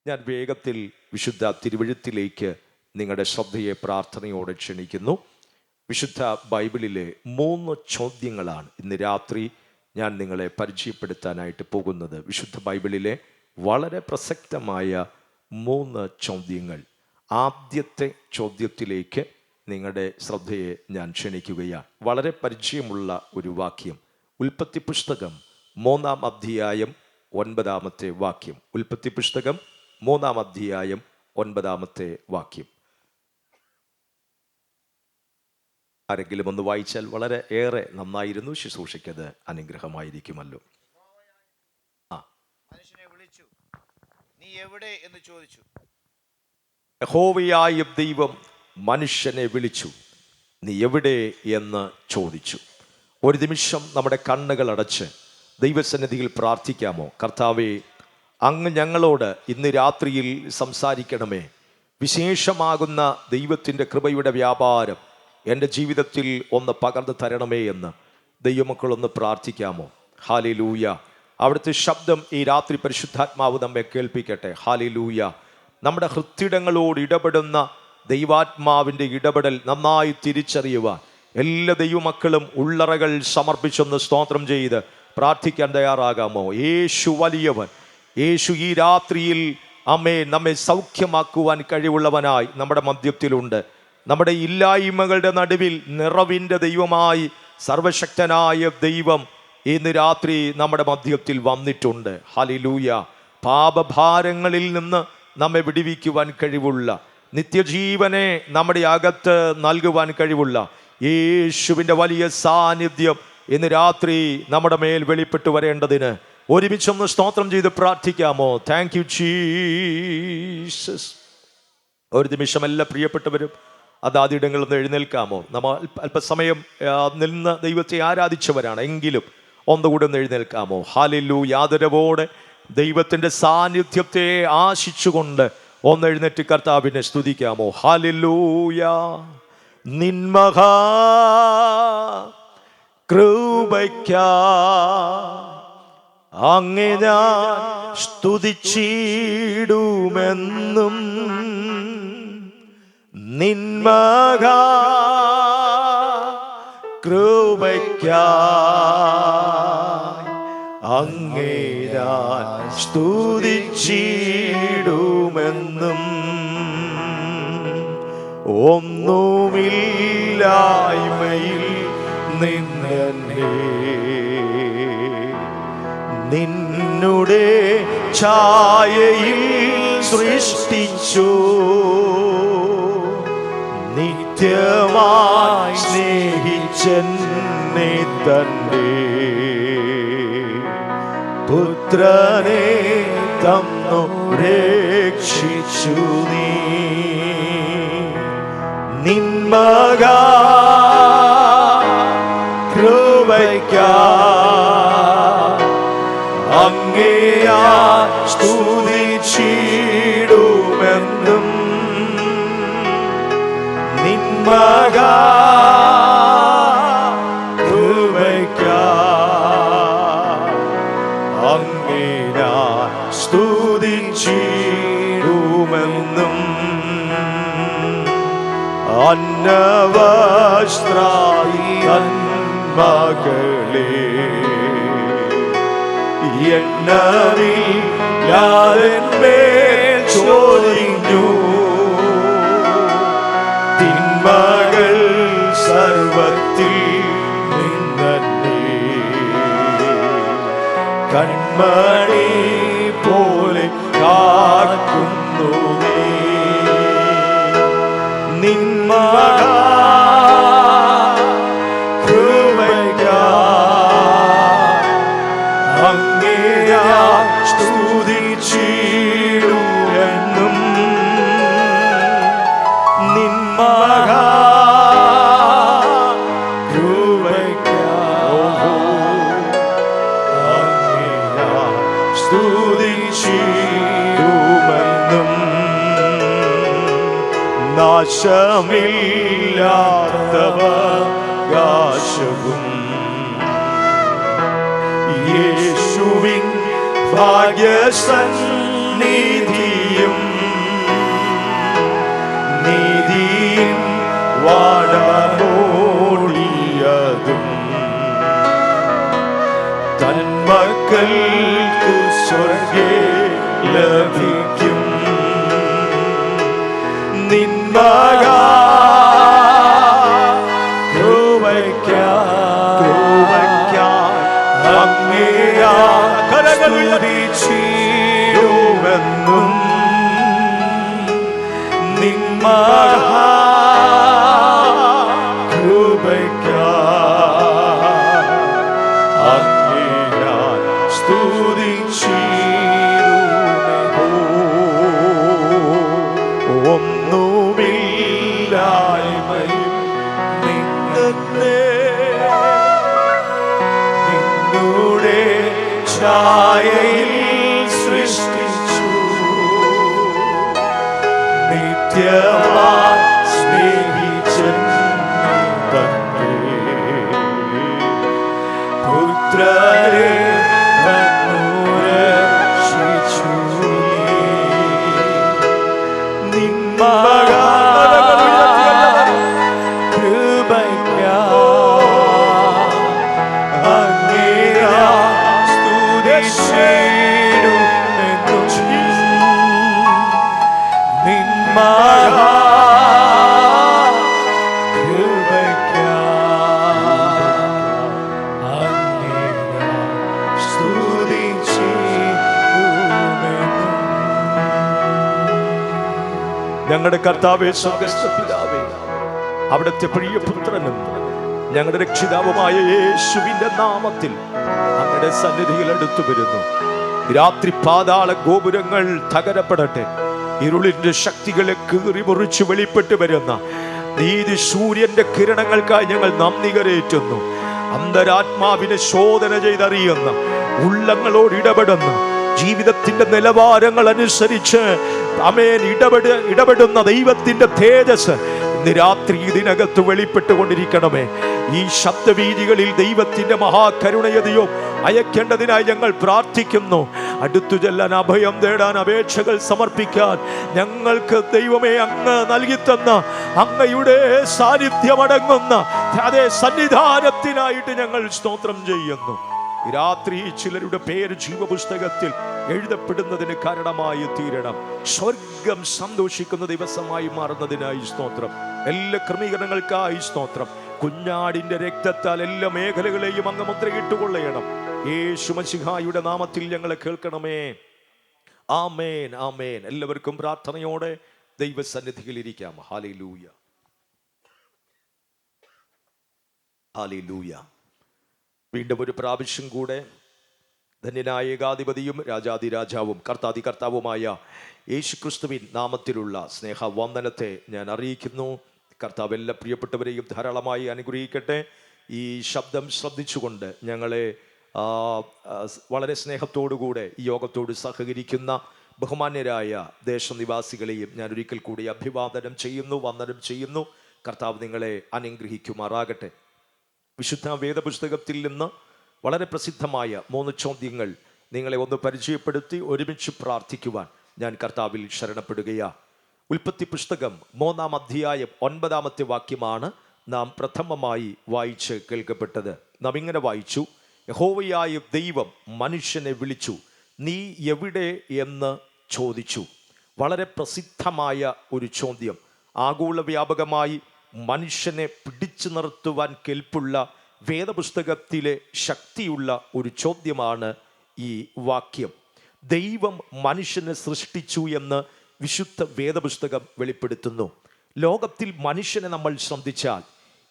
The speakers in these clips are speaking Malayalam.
ഞാൻ വേഗത്തിൽ വിശുദ്ധ തിരുവെഴുത്തിലേക്ക് നിങ്ങളുടെ ശ്രദ്ധയെ പ്രാർത്ഥനയോടെ ക്ഷണിക്കുന്നു. വിശുദ്ധ ബൈബിളിലെ 3 ചോദ്യങ്ങളാണ് ഇന്ന് രാത്രി ഞാൻ നിങ്ങളെ പരിചയപ്പെടുത്താനായിട്ട് പോകുന്നത്. വിശുദ്ധ ബൈബിളിലെ വളരെ പ്രസക്തമായ 3 ചോദ്യങ്ങൾ. ആദ്യത്തെ ചോദ്യത്തിലേക്ക് നിങ്ങളുടെ ശ്രദ്ധയെ ഞാൻ ക്ഷണിക്കുകയാണ്. വളരെ പരിചയമുള്ള ഒരു വാക്യം, ഉൽപ്പത്തി പുസ്തകം 3-ാം അധ്യായം 9-ാമത്തെ വാക്യം. ഉൽപ്പത്തി പുസ്തകം 3-ാം അധ്യായം 9-ാമത്തെ വാക്യം. ആരെങ്കിലും ഒന്ന് വായിച്ചാൽ വളരെ ഏറെ നന്നായിരുന്നു. ശുശ്രൂഷയ്ക്കത് അനുഗ്രഹമായിരിക്കുമല്ലോ. മനുഷ്യനെ വിളിച്ചു, നീ എവിടെ എന്ന് ചോദിച്ചു. യഹോവയായ ദൈവം മനുഷ്യനെ വിളിച്ചു, നീ എവിടെ എന്ന് ചോദിച്ചു. ഒരു നിമിഷം നമ്മുടെ കണ്ണുകൾ അടച്ച് ദൈവസന്നിധിയിൽ പ്രാർത്ഥിക്കാമോ? കർത്താവേ, അങ്ങ് ഞങ്ങളോട് ഇന്ന് രാത്രിയിൽ സംസാരിക്കണമേ. വിശേഷമാകുന്ന ദൈവത്തിൻ്റെ കൃപയുടെ വ്യാപാരം എൻ്റെ ജീവിതത്തിൽ ഒന്ന് പകർന്നു തരണമേ എന്ന് ദൈവമക്കളൊന്ന് പ്രാർത്ഥിക്കാമോ? ഹല്ലേലൂയ. അവിടുത്തെ ശബ്ദം ഈ രാത്രി പരിശുദ്ധാത്മാവ് നമ്മെ കേൾപ്പിക്കട്ടെ. ഹല്ലേലൂയ. നമ്മുടെ ഹൃദയങ്ങളോട് ഇടപെടുന്ന ദൈവാത്മാവിൻ്റെ ഇടപെടൽ നന്നായി തിരിച്ചറിയുവാൻ എല്ലാ ദൈവമക്കളും ഉള്ളറകൾ സമർപ്പിച്ചൊന്ന് സ്തോത്രം ചെയ്ത് പ്രാർത്ഥിക്കാൻ തയ്യാറാകാമോ? യേശു വലിയവൻ. യേശു ഈ രാത്രിയിൽ നമ്മെ സൗഖ്യമാക്കുവാൻ കഴിവുള്ളവനായി നമ്മുടെ മധ്യത്തിലുണ്ട്. നമ്മുടെ ഇല്ലായ്മകളുടെ നടുവിൽ നിറവിൻ്റെ ദൈവമായി സർവശക്തനായ ദൈവം ഇന്ന് രാത്രി നമ്മുടെ മധ്യത്തിൽ വന്നിട്ടുണ്ട്. ഹല്ലേലൂയ. പാപഭാരങ്ങളിൽ നിന്ന് നമ്മെ വിടുവിക്കുവാൻ കഴിവുള്ള, നിത്യജീവനെ നമ്മുടെ അകത്ത് നൽകുവാൻ കഴിവുള്ള യേശുവിൻ്റെ വലിയ സാന്നിധ്യം ഇന്ന് രാത്രി നമ്മുടെ മേൽ വെളിപ്പെട്ടു വരേണ്ടതിന് ഒരുമിച്ചൊന്ന് സ്തോത്രം ചെയ്ത് പ്രാർത്ഥിക്കാമോ? Thank you Jesus. ഒരു നിമിഷം എല്ലാ പ്രിയപ്പെട്ടവരും അതാതിടങ്ങളിൽ നിന്ന് എഴുന്നേൽക്കാമോ? നമ്മൾ അല്പസമയം നിന്ന് ദൈവത്തെ ആരാധിച്ചവരാണ്, എങ്കിലും ഒന്നുകൂടെ ഒന്ന് എഴുന്നേൽക്കാമോ? ഹല്ലേലൂയ. ആദരവോടെ ദൈവത്തിൻ്റെ സാന്നിധ്യത്തെ ആശിച്ചുകൊണ്ട് ഒന്ന് എഴുന്നേറ്റ് കർത്താവിനെ സ്തുതിക്കാമോ? ഹല്ലേലൂയ. നിന്മഹാ കൃപയ്ക്കായി അങ്ങേ ഞാൻ സ്തുതിച്ചിടുമെന്നും, നിന്മഹാ കൃപയ്ക്കായി അങ്ങേ ഞാൻ സ്തുതിച്ചിടുമെന്നും, ഒന്നുമില്ലായ്മയിൽ നിന്നെ നിന്നുടെ ഛായയിൽ സൃഷ്ടിച്ചു, നിത്യമായി സ്നേഹിച്ചെന്നെ തന്റെ പുത്രനെ തന്നു രക്ഷിച്ചു നീ. നിന്മഹാ കൃപയ്ക്കായി അങ്ങേ ഞാൻ സ്തുതിച്ചിടുമെന്നും, നിന്മഹാ കൃപയ്ക്കായി അങ്ങേ ഞാൻ സ്തുതിച്ചിടുമെന്നും, അന്നവസ്ത്രായി മകളെ എന്നറിയാതെന്മേൽ ചോദിഞ്ഞു, തിന്മകൾ സർവത്തിൽ നിന്നെ കൺമണി പോലെ കാക്കുന്നു നീ. നിന്മഹാ അങ്ങേ ഞാൻ സ്തുതിച്ചിടുമെന്നും, നിന്മഹാ കൃപയ്ക്കായി അങ്ങേ ഞാൻ സ്തുതിച്ചിടുമെന്നും, നാശമില്ലാത്തവകാശവും യേശുവിൻ ഭാഗ്യസന്നിധിയും തൻ മക്കൾക്കു സ്വർഗേ ലഭിക്കും. നിൻ മഹാ സ്തുതിച്ചിടുമെന്നും നിൻ മഹാകൃപയ്ക്കായി അങ്ങേ ഞാൻ സ്തുതിച്ചിടുമെന്നും. ഒന്നുമില്ലായ്മയിൽ നിന്നെ നിന്നുടെ ഛായയിൽ സൃഷ്ടിച്ചു. നിത്യമായി സ്നേഹിച്ചെന്നെ പുത്രരെ തന്നുരക്ഷിച്ചു. നിൻ ഞങ്ങളുടെ കർത്താവേ, സ്വർഗ്ഗസ്ഥ പിതാവേ, അവിടുത്തെ പ്രിയപുത്രനും ഞങ്ങളുടെ രക്ഷിതാവുമായ യേശുവിന്റെ നാമത്തിൽ അങ്ങയുടെ സന്നിധിയിൽ അടുത്തു വരുന്നു. രാത്രി പാതാള ഗോപുരങ്ങൾ തകരപ്പെടട്ടെ. ഇരുളിന്റെ ശക്തികളെ കീറി മുറിച്ച് വെളിപ്പെട്ട് വരുന്ന നീതി സൂര്യന്റെ കിരണങ്ങൾക്കായി ഞങ്ങൾ നന്ദി കരേറ്റുന്നു. അന്തരാത്മാവിനെ ശോധന ചെയ്തറിയുന്ന, ഉള്ളങ്ങളോട് ഇടപെടുന്ന, ജീവിതത്തിന്റെ നിലവാരങ്ങൾ അനുസരിച്ച് ഇടപെടുന്ന ദൈവത്തിന്റെ തേജസ് ഇന്ന് രാത്രി ഇതിനകത്ത് വെളിപ്പെട്ടുകൊണ്ടിരിക്കണമേ. ഈ ശബ്ദവീതികളിൽ ദൈവത്തിന്റെ മഹാകരുണയതയോ അയക്കേണ്ടതിനായി ഞങ്ങൾ പ്രാർത്ഥിക്കുന്നു. അടുത്തു ചെല്ലാൻ, അഭയം തേടാൻ, അപേക്ഷകൾ സമർപ്പിക്കാൻ ഞങ്ങൾക്ക് ദൈവമേ അങ്ങ് നൽകിത്തന്ന അങ്ങയുടെ സാന്നിധ്യമടങ്ങുന്ന അതേ സന്നിധാനത്തിനായിട്ട് ഞങ്ങൾ സ്തോത്രം ചെയ്യുന്നു. രാത്രി ചിലരുടെ പേര് ജീവപുസ്തകത്തിൽ എഴുതപ്പെടുന്നതിന് കാരണമായി തീരണം. സ്വർഗം സന്തോഷിക്കുന്ന ദിവസമായി മാറുന്നതിനായി സ്തോത്രം. എല്ലാ ക്രമീകരണങ്ങൾക്കായി സ്തോത്രം. കുഞ്ഞാടിന്റെ രക്തത്താൽ എല്ലാ മേഖലകളെയും അങ്ങ് മുദ്രയിട്ടുകൊള്ളണം. യേശു മശിഹായുടെ നാമത്തിൽ ഞങ്ങളെ കേൾക്കണമേ. ആമേൻ, ആമേൻ. എല്ലാവർക്കും പ്രാർത്ഥനയോടെ ദൈവസന്നിധിയിൽ ഇരിക്കാം. Hallelujah, hallelujah. വീണ്ടും ഒരു പ്രാവശ്യം കൂടെ ധന്യനായ ഏകാധിപതിയും രാജാതിരാജാവും കർത്താവുമായ യേശുക്രിസ്തുവിൻ നാമത്തിലുള്ള സ്നേഹവന്ദനത്തെ ഞാൻ അറിയിക്കുന്നു. കർത്താവ് എല്ലാ പ്രിയപ്പെട്ടവരെയും ധാരാളമായി അനുഗ്രഹിക്കട്ടെ. ഈ ശബ്ദം ശ്രദ്ധിച്ചുകൊണ്ട് ഞങ്ങളെ വളരെ സ്നേഹത്തോടുകൂടെ ഈ യോഗത്തോട് സഹകരിക്കുന്ന ബഹുമാന്യരായ ദേശനിവാസികളെയും ഞാൻ ഒരിക്കൽ കൂടി അഭിവാദനം ചെയ്യുന്നു, വന്ദനം ചെയ്യുന്നു. കർത്താവ് നിങ്ങളെ അനുഗ്രഹിക്കുമാറാകട്ടെ. വിശുദ്ധ വേദപുസ്തകത്തിൽ നിന്ന് വളരെ പ്രസിദ്ധമായ 3 ചോദ്യങ്ങൾ നിങ്ങളെ ഒന്ന് പരിചയപ്പെടുത്തി ഒരുമിച്ച് പ്രാർത്ഥിക്കുവാൻ ഞാൻ കർത്താവിൽ ശരണപ്പെടുകയാണ്. ഉൽപ്പത്തി പുസ്തകം 3-ാം അധ്യായം 9-ാമത്തെ വാക്യമാണ് നാം പ്രഥമമായി വായിച്ച് കേൾക്കപ്പെട്ടത്. നാം ഇങ്ങനെ വായിച്ചു: യഹോവയായ ദൈവം മനുഷ്യനെ വിളിച്ചു, നീ എവിടെ എന്ന് ചോദിച്ചു. വളരെ പ്രസിദ്ധമായ ഒരു ചോദ്യം. ആഗോള വ്യാപകമായി മനുഷ്യനെ പിടിച്ചു നിർത്തുവാൻ കെൽപ്പുള്ള വേദപുസ്തകത്തിലെ ശക്തിയുള്ള ഒരു ചോദ്യമാണ് ഈ വാക്യം. ദൈവം മനുഷ്യനെ സൃഷ്ടിച്ചു എന്ന് വിശുദ്ധ വേദപുസ്തകം വെളിപ്പെടുത്തുന്നു. ലോകത്തിൽ മനുഷ്യനെ നമ്മൾ ശ്രദ്ധിച്ചാൽ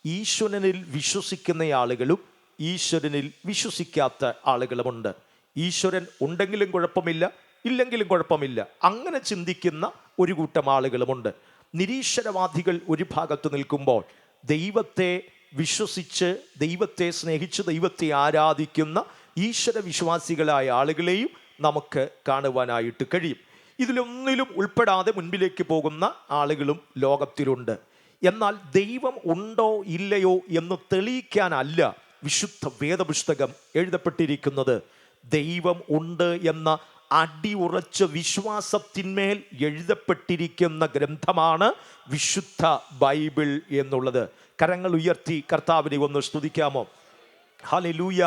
ഈശ്വരനിൽ വിശ്വസിക്കുന്ന ആളുകളും ഈശ്വരനിൽ വിശ്വസിക്കാത്ത ആളുകളുമുണ്ട്. ഈശ്വരൻ ഉണ്ടെങ്കിലും കുഴപ്പമില്ല, ഇല്ലെങ്കിലും കുഴപ്പമില്ല, അങ്ങനെ ചിന്തിക്കുന്ന ഒരു കൂട്ടം ആളുകളുമുണ്ട്. നിരീശ്വരവാദികൾ ഒരു ഭാഗത്ത് നിൽക്കുമ്പോൾ ദൈവത്തെ വിശ്വസിച്ച്, ദൈവത്തെ സ്നേഹിച്ച്, ദൈവത്തെ ആരാധിക്കുന്ന ഈശ്വര വിശ്വാസികളായ ആളുകളെയും നമുക്ക് കാണുവാനായിട്ട് കഴിയും. ഇതിലൊന്നിലും ഉൾപ്പെടാതെ മുൻപിലേക്ക് പോകുന്ന ആളുകളും ലോകത്തിലുണ്ട്. എന്നാൽ ദൈവം ഉണ്ടോ ഇല്ലയോ എന്ന് തെളിയിക്കാനല്ല വിശുദ്ധ വേദപുസ്തകം എഴുതപ്പെട്ടിരിക്കുന്നത്. ദൈവം ഉണ്ട് എന്ന അടിയുറച്ച വിശ്വാസത്തിന്മേൽ എഴുതപ്പെട്ടിരിക്കുന്ന ഗ്രന്ഥമാണ് വിശുദ്ധ ബൈബിൾ എന്നുള്ളത്. കരങ്ങൾ ഉയർത്തി കർത്താവിനെ ഒന്ന് സ്തുതിക്കാമോ? ഹല്ലേലൂയ.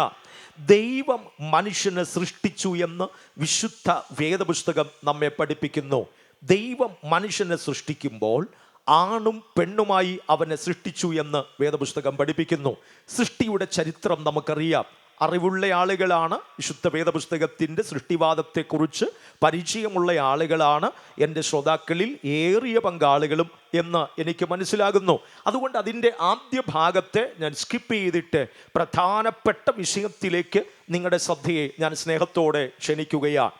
ദൈവം മനുഷ്യനെ സൃഷ്ടിച്ചു എന്ന് വിശുദ്ധ വേദപുസ്തകം നമ്മെ പഠിപ്പിക്കുന്നു. ദൈവം മനുഷ്യനെ സൃഷ്ടിക്കുമ്പോൾ ആണും പെണ്ണുമായി അവനെ സൃഷ്ടിച്ചു എന്ന് വേദപുസ്തകം പഠിപ്പിക്കുന്നു. സൃഷ്ടിയുടെ ചരിത്രം നമുക്കറിയാം. അറിവുള്ള ആളുകളാണ്, വിശുദ്ധ വേദപുസ്തകത്തിൻ്റെ സൃഷ്ടിവാദത്തെക്കുറിച്ച് പരിചയമുള്ള ആളുകളാണ് എൻ്റെ ശ്രോതാക്കളിൽ ഏറിയ പങ്കാളികളും എന്ന് എനിക്ക് മനസ്സിലാകുന്നു. അതുകൊണ്ട് അതിൻ്റെ ആദ്യ ഭാഗത്തെ ഞാൻ സ്കിപ്പ് ചെയ്തിട്ട് പ്രധാനപ്പെട്ട വിഷയത്തിലേക്ക് നിങ്ങളുടെ ശ്രദ്ധയെ ഞാൻ സ്നേഹത്തോടെ ക്ഷണിക്കുകയാണ്.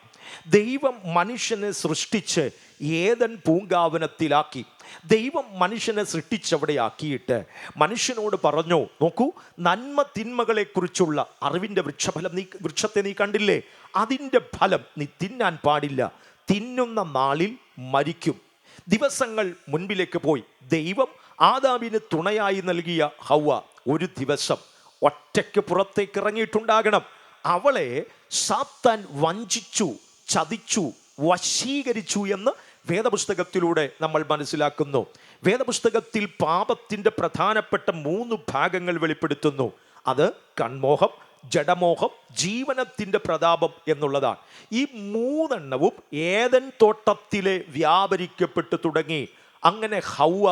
ദൈവം മനുഷ്യനെ സൃഷ്ടിച്ച് ഏദൻ പൂങ്കാവനത്തിലാക്കി. ദൈവം മനുഷ്യനെ സൃഷ്ടിച്ചവിടെ ആക്കിയിട്ട് മനുഷ്യനോട് പറഞ്ഞു, നോക്കൂ, നന്മ തിന്മകളെക്കുറിച്ചുള്ള അറിവിൻ്റെ വൃക്ഷത്തെ നീ കണ്ടില്ലേ? അതിൻ്റെ ഫലം നീ തിന്നാൻ പാടില്ല, തിന്നുന്ന നാളിൽ മരിക്കും. ദിവസങ്ങൾ മുൻപിലേക്ക് പോയി. ദൈവം ആദാമിന് തുണയായി നൽകിയ ഹവ്വ ഒരു ദിവസം ഒറ്റയ്ക്ക് പുറത്തേക്ക് ഇറങ്ങിയിട്ടുണ്ടാകണം. അവളെ സാത്താൻ വഞ്ചിച്ചു, ചതിച്ചു, വശീകരിച്ചു എന്ന് വേദപുസ്തകത്തിലൂടെ നമ്മൾ മനസ്സിലാക്കുന്നു. വേദപുസ്തകത്തിൽ പാപത്തിൻ്റെ പ്രധാനപ്പെട്ട 3 ഭാഗങ്ങൾ വെളിപ്പെടുത്തുന്നു. അത് കൺമോഹം, ജഡമോഹം, ജീവനത്തിൻ്റെ പ്രതാപം എന്നുള്ളതാണ്. ഈ 3 ഏദൻ തോട്ടത്തിലെ വ്യാപരിക്കപ്പെട്ടു തുടങ്ങി. അങ്ങനെ ഹവ്വ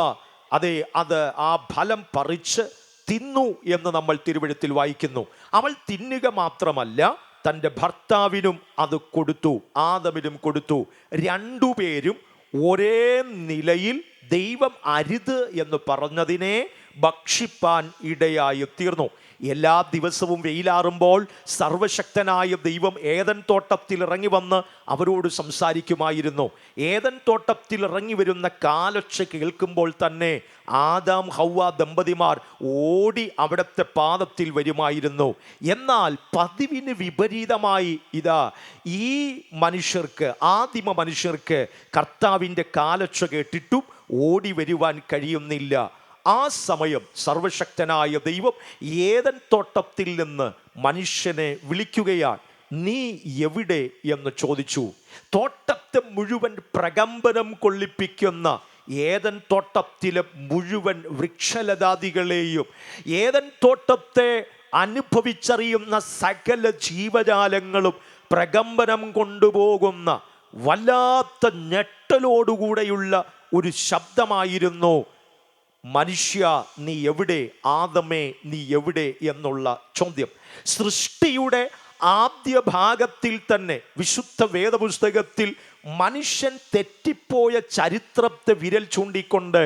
അത് ആ ഫലം പറിച്ച് തിന്നു എന്ന് നമ്മൾ തിരുവെഴുത്തിൽ വായിക്കുന്നു. അവൾ തിന്നുക മാത്രമല്ല, തൻ്റെ ഭർത്താവിനും അത് കൊടുത്തു, ആദമിനും കൊടുത്തു. 2 പേരും ഒരേ നിലയിൽ ദൈവം അരുത് എന്ന് പറഞ്ഞതിനെ ഭക്ഷിപ്പാൻ ഇടയായി തീർന്നു. എല്ലാ ദിവസവും വെയിലാറുമ്പോൾ സർവശക്തനായ ദൈവം ഏദൻ തോട്ടത്തിൽ ഇറങ്ങി വന്ന് അവരോട് സംസാരിക്കുമായിരുന്നു. ഏദൻ തോട്ടത്തിൽ ഇറങ്ങി വരുന്ന കാലൊച്ച കേൾക്കുമ്പോൾ തന്നെ ആദാം ഹവ്വ ദമ്പതിമാർ ഓടി അവിടുത്തെ പാദത്തിൽ വരുമായിരുന്നു. എന്നാൽ പതിവിന് വിപരീതമായി ഈ മനുഷ്യർക്ക്, ആദിമ മനുഷ്യർക്ക് കർത്താവിൻ്റെ കാലൊച്ച കേട്ടിട്ടും ഓടി വരുവാൻ കഴിയുന്നില്ല. ആ സമയം സർവശക്തനായ ദൈവം ഏദൻ തോട്ടത്തിൽ നിന്ന് മനുഷ്യനെ വിളിക്കുകയാണ്. നീ എവിടെ എന്ന് ചോദിച്ചു. തോട്ടത്തെ മുഴുവൻ പ്രകമ്പനം കൊള്ളിപ്പിക്കുന്ന ഏദൻ തോട്ടത്തിലെ മുഴുവൻ വൃക്ഷലതാദികളെയും, ഏദൻ തോട്ടത്തെ അനുഭവിച്ചറിയുന്ന സകല ജീവജാലങ്ങളും പ്രകമ്പനം കൊണ്ടുപോകുന്ന വല്ലാത്ത ഞെട്ടലോടുകൂടെയുള്ള ഒരു ശബ്ദമായിരുന്നു, മനുഷ്യ നീ എവിടെ, ആദമേ നീ എവിടെ എന്നുള്ള ചോദ്യം. സൃഷ്ടിയുടെ ആദ്യ ഭാഗത്തിൽ തന്നെ വിശുദ്ധ വേദപുസ്തകത്തിൽ മനുഷ്യൻ തെറ്റിപ്പോയ ചരിത്രത്തെ വിരൽ ചൂണ്ടിക്കൊണ്ട്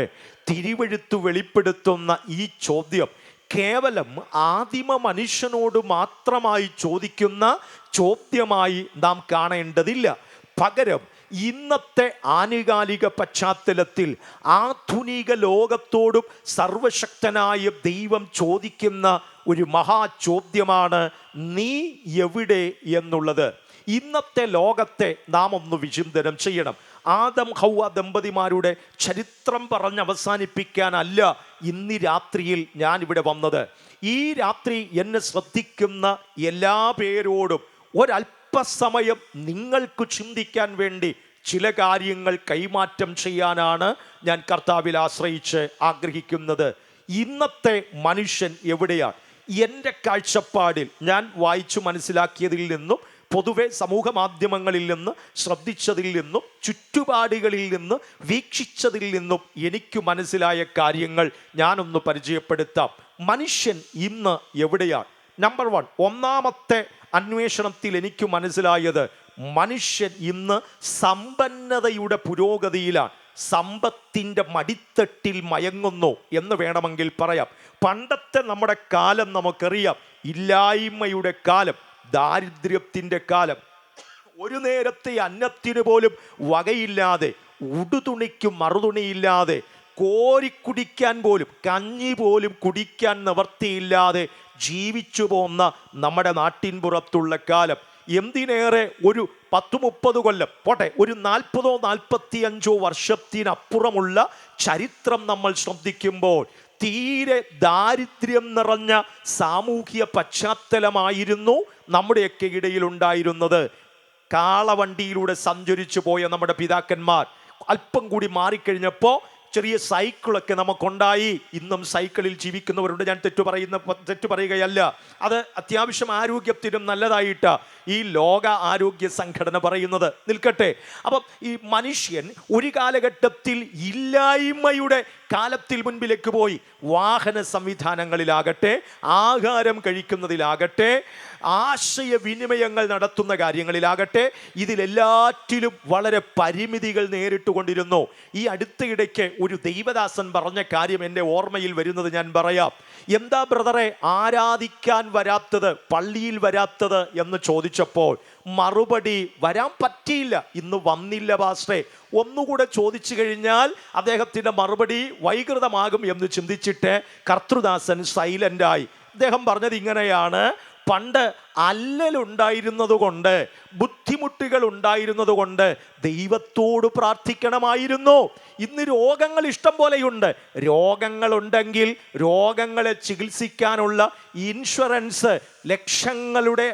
തിരുവെഴുത്ത് വെളിപ്പെടുത്തുന്ന ഈ ചോദ്യം കേവലം ആദിമ മനുഷ്യനോട് മാത്രമായി ചോദിക്കുന്ന ചോദ്യമായി നാം കാണേണ്ടതില്ല. പകരം ഇന്നത്തെ ആനുകാലിക പശ്ചാത്തലത്തിൽ ആധുനിക ലോകത്തോടും സർവശക്തനായ ദൈവം ചോദിക്കുന്ന ഒരു മഹാചോദ്യമാണ് നീ എവിടെ എന്നുള്ളത്. ഇന്നത്തെ ലോകത്തെ നാം ഒന്ന് വിചിന്തനം ചെയ്യണം. ആദം ഹവ്വ ദമ്പതിമാരുടെ ചരിത്രം പറഞ്ഞ് അവസാനിപ്പിക്കാനല്ല ഇന്ന് രാത്രിയിൽ ഞാൻ ഇവിടെ വന്നത്. ഈ രാത്രി എന്നെ ശ്രദ്ധിക്കുന്ന എല്ലാ പേരോടും ഒരല്പസമയം നിങ്ങൾക്ക് ചിന്തിക്കാൻ വേണ്ടി ചില കാര്യങ്ങൾ കൈമാറ്റം ചെയ്യാനാണ് ഞാൻ കർത്താവിൽ ആശ്രയിച്ച് ആഗ്രഹിക്കുന്നത്. ഇന്നത്തെ മനുഷ്യൻ എവിടെയാണ്? എൻ്റെ കാഴ്ചപ്പാടിൽ ഞാൻ വായിച്ചു മനസ്സിലാക്കിയതിൽ നിന്നും, പൊതുവെ സമൂഹ മാധ്യമങ്ങളിൽ നിന്ന് ശ്രദ്ധിച്ചതിൽ നിന്നും, ചുറ്റുപാടുകളിൽ നിന്ന് വീക്ഷിച്ചതിൽ നിന്നും എനിക്ക് മനസ്സിലായ കാര്യങ്ങൾ ഞാനൊന്ന് പരിചയപ്പെടുത്താം. മനുഷ്യൻ ഇന്ന് എവിടെയാണ്? നമ്പർ 1, ഒന്നാമത്തെ അന്വേഷണത്തിൽ എനിക്ക് മനസ്സിലായത്, മനുഷ്യൻ ഇന്ന് സമ്പന്നതയുടെ പുരോഗതിയിലാണ്, സമ്പത്തിൻ്റെ മടിത്തട്ടിൽ മയങ്ങുന്നു എന്ന് വേണമെങ്കിൽ പറയാം. പണ്ടത്തെ നമ്മുടെ കാലം നമുക്കറിയാം, ഇല്ലായ്മയുടെ കാലം, ദാരിദ്ര്യത്തിൻ്റെ കാലം. ഒരു നേരത്തെ അന്നത്തിന് പോലും വകയില്ലാതെ, ഉടുതുണിക്ക് മറുതുണിയില്ലാതെ, കോരിക്കുടിക്കാൻ പോലും, കഞ്ഞി പോലും കുടിക്കാൻ നിവർത്തിയില്ലാതെ ജീവിച്ചു പോന്ന നമ്മുടെ നാട്ടിൻപുറത്തുള്ള കാലം. എന്തിനേറെ ഒരു 10-30 കൊല്ലം പോട്ടെ, ഒരു 40-45 വർഷത്തിനപ്പുറമുള്ള ചരിത്രം നമ്മൾ ശ്രദ്ധിക്കുമ്പോൾ തീരെ ദാരിദ്ര്യം നിറഞ്ഞ സാമൂഹിക പശ്ചാത്തലമായിരുന്നു നമ്മുടെയൊക്കെ ഇടയിൽ ഉണ്ടായിരുന്നത്. കാളവണ്ടിയിലൂടെ സഞ്ചരിച്ചു പോയ നമ്മുടെ പിതാക്കന്മാർ അല്പം കൂടി മാറിക്കഴിഞ്ഞപ്പോൾ ചെറിയ സൈക്കിളൊക്കെ നമുക്കുണ്ടായി. ഇന്നും സൈക്കിളിൽ ജീവിക്കുന്നവരുണ്ട്. ഞാൻ തെറ്റു പറയുകയല്ല. അത് അത്യാവശ്യം ആരോഗ്യത്തിനും നല്ലതായിട്ട് ഈ ലോക ആരോഗ്യ സംഘടന പറയുന്നത് നിൽക്കട്ടെ. അപ്പം ഈ മനുഷ്യൻ ഒരു കാലഘട്ടത്തിൽ ഇല്ലായ്മയുടെ കാലത്തിൽ മുൻപിലേക്ക് പോയി. വാഹന സംവിധാനങ്ങളിലാകട്ടെ, ആഹാരം കഴിക്കുന്നതിലാകട്ടെ, ആശയവിനിമയങ്ങൾ നടത്തുന്ന കാര്യങ്ങളിലാകട്ടെ, ഇതിലെല്ലാറ്റിലും വളരെ പരിമിതികൾ നേരിട്ടുകൊണ്ടിരുന്നു. ഈ അടുത്തയിടയ്ക്ക് ഒരു ദൈവദാസൻ പറഞ്ഞ കാര്യം എൻ്റെ ഓർമ്മയിൽ വരുന്നത് ഞാൻ പറയാം. എന്താ ബ്രദറെ ആരാധിക്കാൻ വരാത്തത്, പള്ളിയിൽ വരാത്തത് എന്ന് ചോദിച്ചപ്പോൾ മറുപടി, വരാൻ പറ്റിയില്ല, ഇന്ന് വന്നില്ല പാസ്റ്ററെ. ഒന്നുകൂടെ ചോദിച്ചു കഴിഞ്ഞാൽ അദ്ദേഹത്തിൻ്റെ മറുപടി വൈകൃതമാകും എന്ന് ചിന്തിച്ചിട്ട് കർത്തൃദാസൻ സൈലൻ്റായി. അദ്ദേഹം പറഞ്ഞത് ഇങ്ങനെയാണ്: പണ്ട് അല്ലലുണ്ടായിരുന്നത് കൊണ്ട്, ബുദ്ധിമുട്ടുകൾ ഉണ്ടായിരുന്നത് കൊണ്ട് ദൈവത്തോട് പ്രാർത്ഥിക്കണമായിരുന്നു. ഇന്ന് രോഗങ്ങൾ ഇഷ്ടം പോലെയുണ്ട്. രോഗങ്ങളുണ്ടെങ്കിൽ രോഗങ്ങളെ ചികിത്സിക്കാനുള്ള ഇൻഷുറൻസ്, ലക്ഷങ്ങളുടെ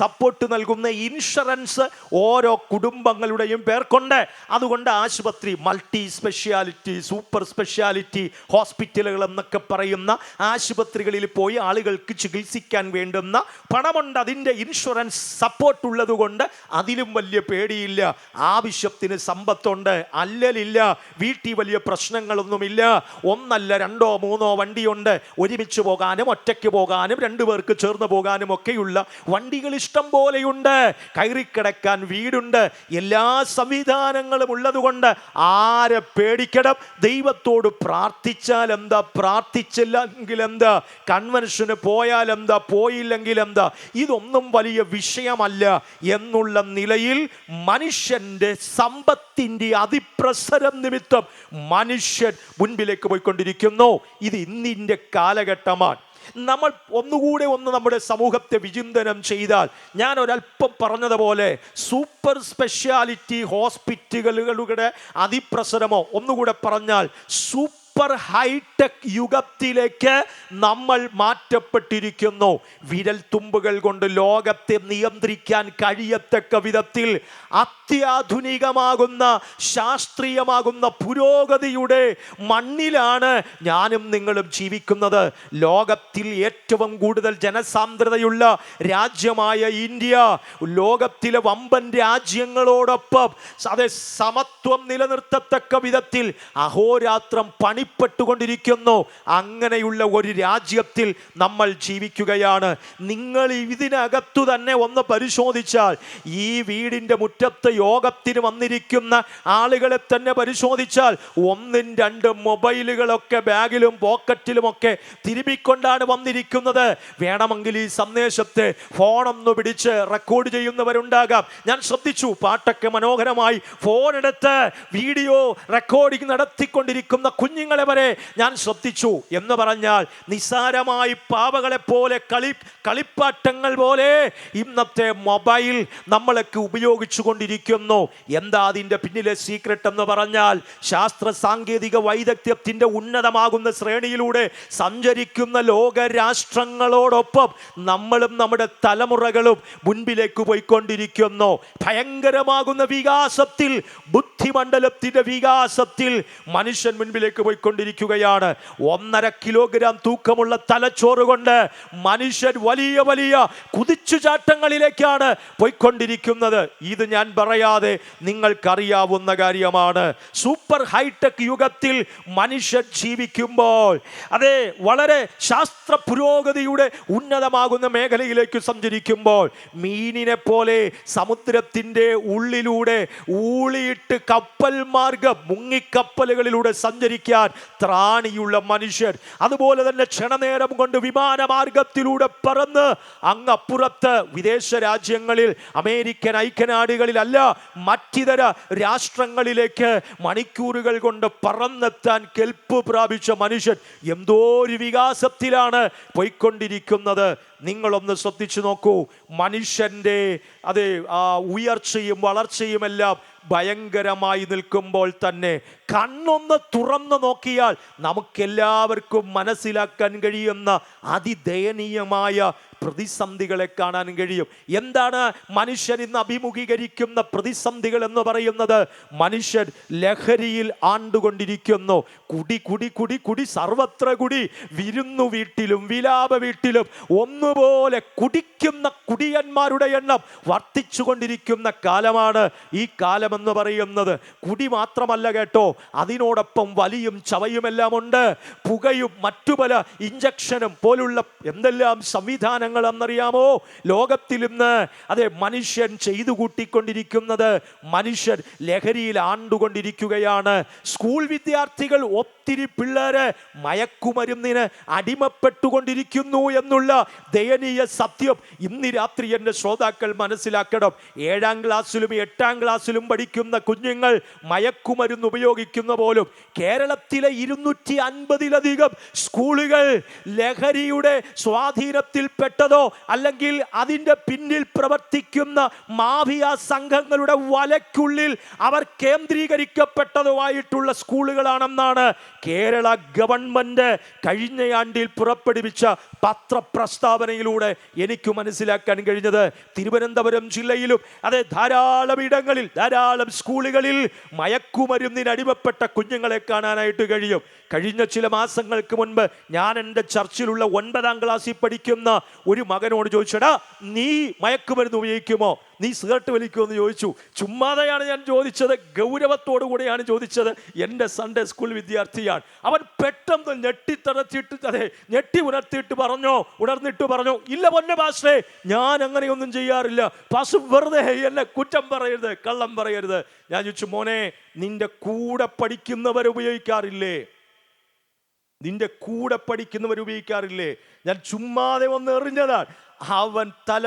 സപ്പോർട്ട് നൽകുന്ന ഇൻഷുറൻസ് ഓരോ കുടുംബങ്ങളുടെയും പേർക്കുണ്ട്. അതുകൊണ്ട് ആശുപത്രി, മൾട്ടി സ്പെഷ്യാലിറ്റി, സൂപ്പർ സ്പെഷ്യാലിറ്റി ഹോസ്പിറ്റലുകൾ എന്നൊക്കെ പറയുന്ന ആശുപത്രികളിൽ പോയി ആളുകൾക്ക് ചികിത്സിക്കാൻ വേണ്ടുന്ന പണമുണ്ട്. അതിൻ്റെ ഇൻഷുറൻസ് സപ്പോർട്ട് ഉള്ളത് കൊണ്ട് അതിലും വലിയ പേടിയില്ല. ആവശ്യത്തിന് സമ്പത്തുണ്ട്, അല്ലലില്ല, വീട്ടിൽ വലിയ പ്രശ്നങ്ങളൊന്നുമില്ല. ഒന്നല്ല രണ്ടോ മൂന്നോ വണ്ടിയുണ്ട്. ഒരുമിച്ച് പോകാനും ഒറ്റയ്ക്ക് പോകാനും രണ്ടു പേർക്ക് ചേർന്ന് പോകാനും ഒക്കെയുള്ള വണ്ടികൾ ഇഷ്ടം പോലെയുണ്ട്. കയറിക്കിടക്കാൻ വീടുണ്ട്. എല്ലാ സംവിധാനങ്ങളും ഉള്ളതുകൊണ്ട് ആരെ പേടിക്കണം? ദൈവത്തോട് പ്രാർത്ഥിച്ചാൽ എന്താ, പ്രാർത്ഥിച്ചില്ലെങ്കിൽ എന്താ, കൺവെൻഷന് പോയാൽ എന്താ, പോയില്ലെങ്കിൽ എന്താ, ഇതൊന്നും വലിയ വിഷയമല്ല എന്നുള്ള നിലയിൽ മനുഷ്യന്റെ സമ്പത്തിന്റെ അതിപ്രസരം നിമിത്തം മനുഷ്യൻ മുൻപിലേക്ക് പോയിക്കൊണ്ടിരിക്കുന്നു. ഇത് ഇന്നിന്റെ കാലഘട്ടമാണ്. നമ്മൾ ഒന്നുകൂടെ നമ്മുടെ സമൂഹത്തെ വിചിന്തനം ചെയ്താൽ, ഞാൻ ഒരല്പം പറഞ്ഞതുപോലെ സൂപ്പർ സ്പെഷ്യാലിറ്റി ഹോസ്പിറ്റലുകളുടെ അതിപ്രസരമോ, ഒന്നുകൂടെ പറഞ്ഞാൽ സൂപ്പർ ഹൈടെക് യുഗത്തിലേക്ക് നമ്മൾ മാറ്റപ്പെട്ടിരിക്കുന്നു. വിരൽ തുമ്പുകൾ കൊണ്ട് ലോകത്തെ നിയന്ത്രിക്കാൻ കഴിയത്തക്ക വിധത്തിൽ അത്യാധുനികമാകുന്ന, ശാസ്ത്രീയമാകുന്ന പുരോഗതിയുടെ മണ്ണിലാണ് ഞാനും നിങ്ങളും ജീവിക്കുന്നത്. ലോകത്തിൽ ഏറ്റവും കൂടുതൽ ജനസാന്ദ്രതയുള്ള രാജ്യമായ ഇന്ത്യ ലോകത്തിലെ വമ്പൻ രാജ്യങ്ങളോടൊപ്പം അതേ സമത്വം നിലനിർത്തത്തക്ക വിധത്തിൽ അഹോരാത്രം പണിപ്പെട്ടുകൊണ്ടിരിക്കുന്നു. അങ്ങനെയുള്ള ഒരു രാജ്യത്തിൽ നമ്മൾ ജീവിക്കുകയാണ്. നിങ്ങൾ ഇതിനകത്തു തന്നെ ഒന്ന് പരിശോധിച്ചാൽ, ഈ വീടിൻ്റെ മുറ്റത്ത് യോഗത്തിന് വന്നിരിക്കുന്ന ആളുകളെ തന്നെ പരിശോധിച്ചാൽ, ഒന്നും രണ്ടും മൊബൈലുകളൊക്കെ ബാഗിലും പോക്കറ്റിലുമൊക്കെ തിരുമ്മിക്കൊണ്ടാണ് വന്നിരിക്കുന്നത്. വേണമെങ്കിൽ ഈ സന്ദേശത്തെ ഫോണൊന്ന് പിടിച്ച് റെക്കോർഡ് ചെയ്യുന്നവരുണ്ടാകാം. ഞാൻ ശ്രദ്ധിച്ചു, പാട്ടൊക്കെ മനോഹരമായി ഫോണെടുത്ത് വീഡിയോ റെക്കോർഡിംഗ് നടത്തിക്കൊണ്ടിരിക്കുന്ന കുഞ്ഞുങ്ങളെ വരെ ഞാൻ ശ്രദ്ധിച്ചു. എന്ന് പറഞ്ഞാൽ നിസ്സാരമായി പാവകളെ പോലെ കളിപ്പാട്ടങ്ങൾ പോലെ ഇന്നത്തെ മൊബൈൽ നമ്മളൊക്കെ ഉപയോഗിച്ചു കൊണ്ടിരിക്കുന്നു. എന്താ അതിൻ്റെ പിന്നിലെ സീക്രട്ട് എന്ന് പറഞ്ഞാൽ, ശാസ്ത്ര സാങ്കേതിക വൈദഗ്ധ്യത്തിൻ്റെ ഉന്നതമാകുന്ന ശ്രേണിയിലൂടെ സഞ്ചരിക്കുന്ന ലോകരാഷ്ട്രങ്ങളോടൊപ്പം നമ്മളും നമ്മുടെ തലമുറകളും മുൻപിലേക്ക് പോയിക്കൊണ്ടിരിക്കുന്നു. ഭയങ്കരമാകുന്ന വികാസത്തിൽ, ബുദ്ധിമണ്ഡലത്തിൻ്റെ വികാസത്തിൽ മനുഷ്യൻ മുൻപിലേക്ക് പോയിക്കൊണ്ടിരിക്കുകയാണ്. 1.5 കിലോഗ്രാം തൂക്കമുള്ള തലച്ചോറ് കൊണ്ട് മനുഷ്യൻ വലിയ വലിയ കുതിച്ചുചാട്ടങ്ങളിലേക്കാണ് പോയിക്കൊണ്ടിരിക്കുന്നത്. ഇത് ഞാൻ പറയാതെ നിങ്ങൾക്കറിയാവുന്ന കാര്യമാണ്. സൂപ്പർ ഹൈടെക് യുഗത്തിൽ മനുഷ്യൻ ജീവിക്കുമ്പോൾ, അതെ, വളരെ ശാസ്ത്ര പുരോഗതിയുടെ ഉന്നതമാകുന്ന മേഖലയിലേക്ക് സഞ്ചരിക്കുമ്പോൾ, മീനിനെ പോലെ സമുദ്രത്തിൻ്റെ ഉള്ളിലൂടെ ഊളിയിട്ട് കപ്പൽ മാർഗം മുങ്ങിക്കപ്പലുകളിലൂടെ സഞ്ചരിക്കാൻ ത്രാണിയുള്ള മനുഷ്യർ, അതുപോലെ തന്നെ ക്ഷണനേരം കൊണ്ട് വിമാനമാർഗത്തിലൂടെ പറന്ന് അങ്ങപ്പുറത്ത് വിദേശ രാജ്യങ്ങളിൽ, അമേരിക്കൻ ഐക്യനാടുകളിലല്ല മറ്റിതര രാഷ്ട്രങ്ങളിലേക്ക് മണിക്കൂറുകൾ കൊണ്ട് പറന്നെത്താൻ കെൽപ്പ് പ്രാപിച്ച മനുഷ്യൻ എന്തോ ഒരു വികാസത്തിലാണ് പോയിക്കൊണ്ടിരിക്കുന്നത്. നിങ്ങളൊന്ന് ശ്രദ്ധിച്ചു നോക്കൂ. മനുഷ്യൻ്റെ ഉയർച്ചയും വളർച്ചയുമെല്ലാം ഭയങ്കരമായി നിൽക്കുമ്പോൾ തന്നെ കണ്ണൊന്ന് തുറന്നു നോക്കിയാൽ നമുക്കെല്ലാവർക്കും മനസ്സിലാക്കാൻ കഴിയുന്ന അതിദയനീയമായ പ്രതിസന്ധികളെ കാണാൻ കഴിയും. എന്താണ് മനുഷ്യൻ ഇന്ന് അഭിമുഖീകരിക്കുന്ന പ്രതിസന്ധികൾ എന്ന് പറയുന്നത്? മനുഷ്യൻ ലഹരിയിൽ ആണ്ടുകൊണ്ടിരിക്കുന്നു. കുടി കുടി കുടി കുടി സർവത്ര കുടി. വിരുന്നു വീട്ടിലും വിലാപ വീട്ടിലും ഒന്നുപോലെ കുടിക്കുന്ന കുടിയന്മാരുടെ എണ്ണം വർദ്ധിച്ചു കൊണ്ടിരിക്കുന്ന കാലമാണ് ഈ കാലമെന്ന് പറയുന്നത്. കുടി മാത്രമല്ല കേട്ടോ, അതിനോടൊപ്പം വലിയും ചവയുമെല്ലാം ഉണ്ട്. പുകയും മറ്റു പല ഇഞ്ചക്ഷനും പോലുള്ള എന്തെല്ലാം സംവിധാനങ്ങൾ എന്നറിയാമോ ലോകത്തിൽ ഇന്ന്? അതെ, മനുഷ്യൻ ചെയ്തു കൂട്ടിക്കൊണ്ടിരിക്കുന്നത്. മനുഷ്യൻ ലഹരിയിൽ ആണ്ടുകൊണ്ടിരിക്കുകയാണ്. സ്കൂൾ വിദ്യാർത്ഥികൾ ഒത്തിരി പിള്ളേര് മയക്കുമരുന്നിന് അടിമപ്പെട്ടുകൊണ്ടിരിക്കുന്നു എന്നുള്ള ദയനീയ സത്യം ഇന്ന് രാത്രി എൻ്റെ ശ്രോതാക്കൾ മനസ്സിലാക്കണം. 7ാം ക്ലാസ്സിലും 8ാം ക്ലാസ്സിലും പഠിക്കുന്ന കുഞ്ഞുങ്ങൾ മയക്കുമരുന്ന് ഉപയോഗിക്കുന്ന പോലും കേരളത്തിലെ 250-ലധികം സ്കൂളുകൾ ലഹരിയുടെ സ്വാധീനത്തിൽപ്പെട്ടതോ അല്ലെങ്കിൽ അതിൻ്റെ പിന്നിൽ പ്രവർത്തിക്കുന്ന മാഫിയ സംഘങ്ങളുടെ വലയ്ക്കുള്ളിൽ അവർ കേന്ദ്രീകരിക്കപ്പെട്ടതോ ആയിട്ടുള്ള സ്കൂളുകളാണെന്നാണ് കേരള ഗവൺമെന്റ് കഴിഞ്ഞയാണ്ടിൽ പുറപ്പെടുവിച്ച പത്രപ്രസ്താവനയിലൂടെ എനിക്ക് മനസ്സിലാക്കാൻ കഴിഞ്ഞത്. തിരുവനന്തപുരം ജില്ലയിലും അതെ ധാരാളം ഇടങ്ങളിൽ ധാരാളം സ്കൂളുകളിൽ മയക്കുമരുന്നിന് അടിമപ്പെട്ട കുഞ്ഞുങ്ങളെ കാണാനായിട്ട് കഴിയും. കഴിഞ്ഞ ചില മാസങ്ങൾക്ക് മുൻപ് ഞാൻ എൻ്റെ ചർച്ചിലുള്ള 9ാം ക്ലാസ്സിൽ പഠിക്കുന്ന ഒരു മകനോട് ചോദിച്ചടാ, നീ മയക്കുമരുന്ന് ഉപയോഗിക്കുമോ, നീ സിഗരറ്റ് വലിക്കുമോ എന്ന് ചോദിച്ചു. ചുമ്മാതെയാണ് ഞാൻ ചോദിച്ചത്, ഗൗരവത്തോടു കൂടെയാണ് ചോദിച്ചത്. എൻ്റെ സൺഡേ സ്കൂൾ വിദ്യാർത്ഥിയാണ്. അവൻ പെട്ടെന്ന് ഞെട്ടി ഉണർന്നിട്ട് പറഞ്ഞു, ഇല്ല പൊന്നെ പാസ്റ്റേ, ഞാൻ അങ്ങനെയൊന്നും ചെയ്യാറില്ല. പാസ്റ്റർ വെറുതെ എന്നെ കുറ്റം പറയരുത്, കള്ളം പറയരുത്. ഞാൻ ചോദിച്ചു, മോനെ, നിന്റെ കൂടെ പഠിക്കുന്നവർ ഉപയോഗിക്കാറില്ലേ? നിന്റെ കൂടെ പഠിക്കുന്നവർ ഉപയോഗിക്കാറില്ലേ? ഞാൻ ചുമ്മാതെ വന്ന് എറിഞ്ഞതാണ്. അവൻ തല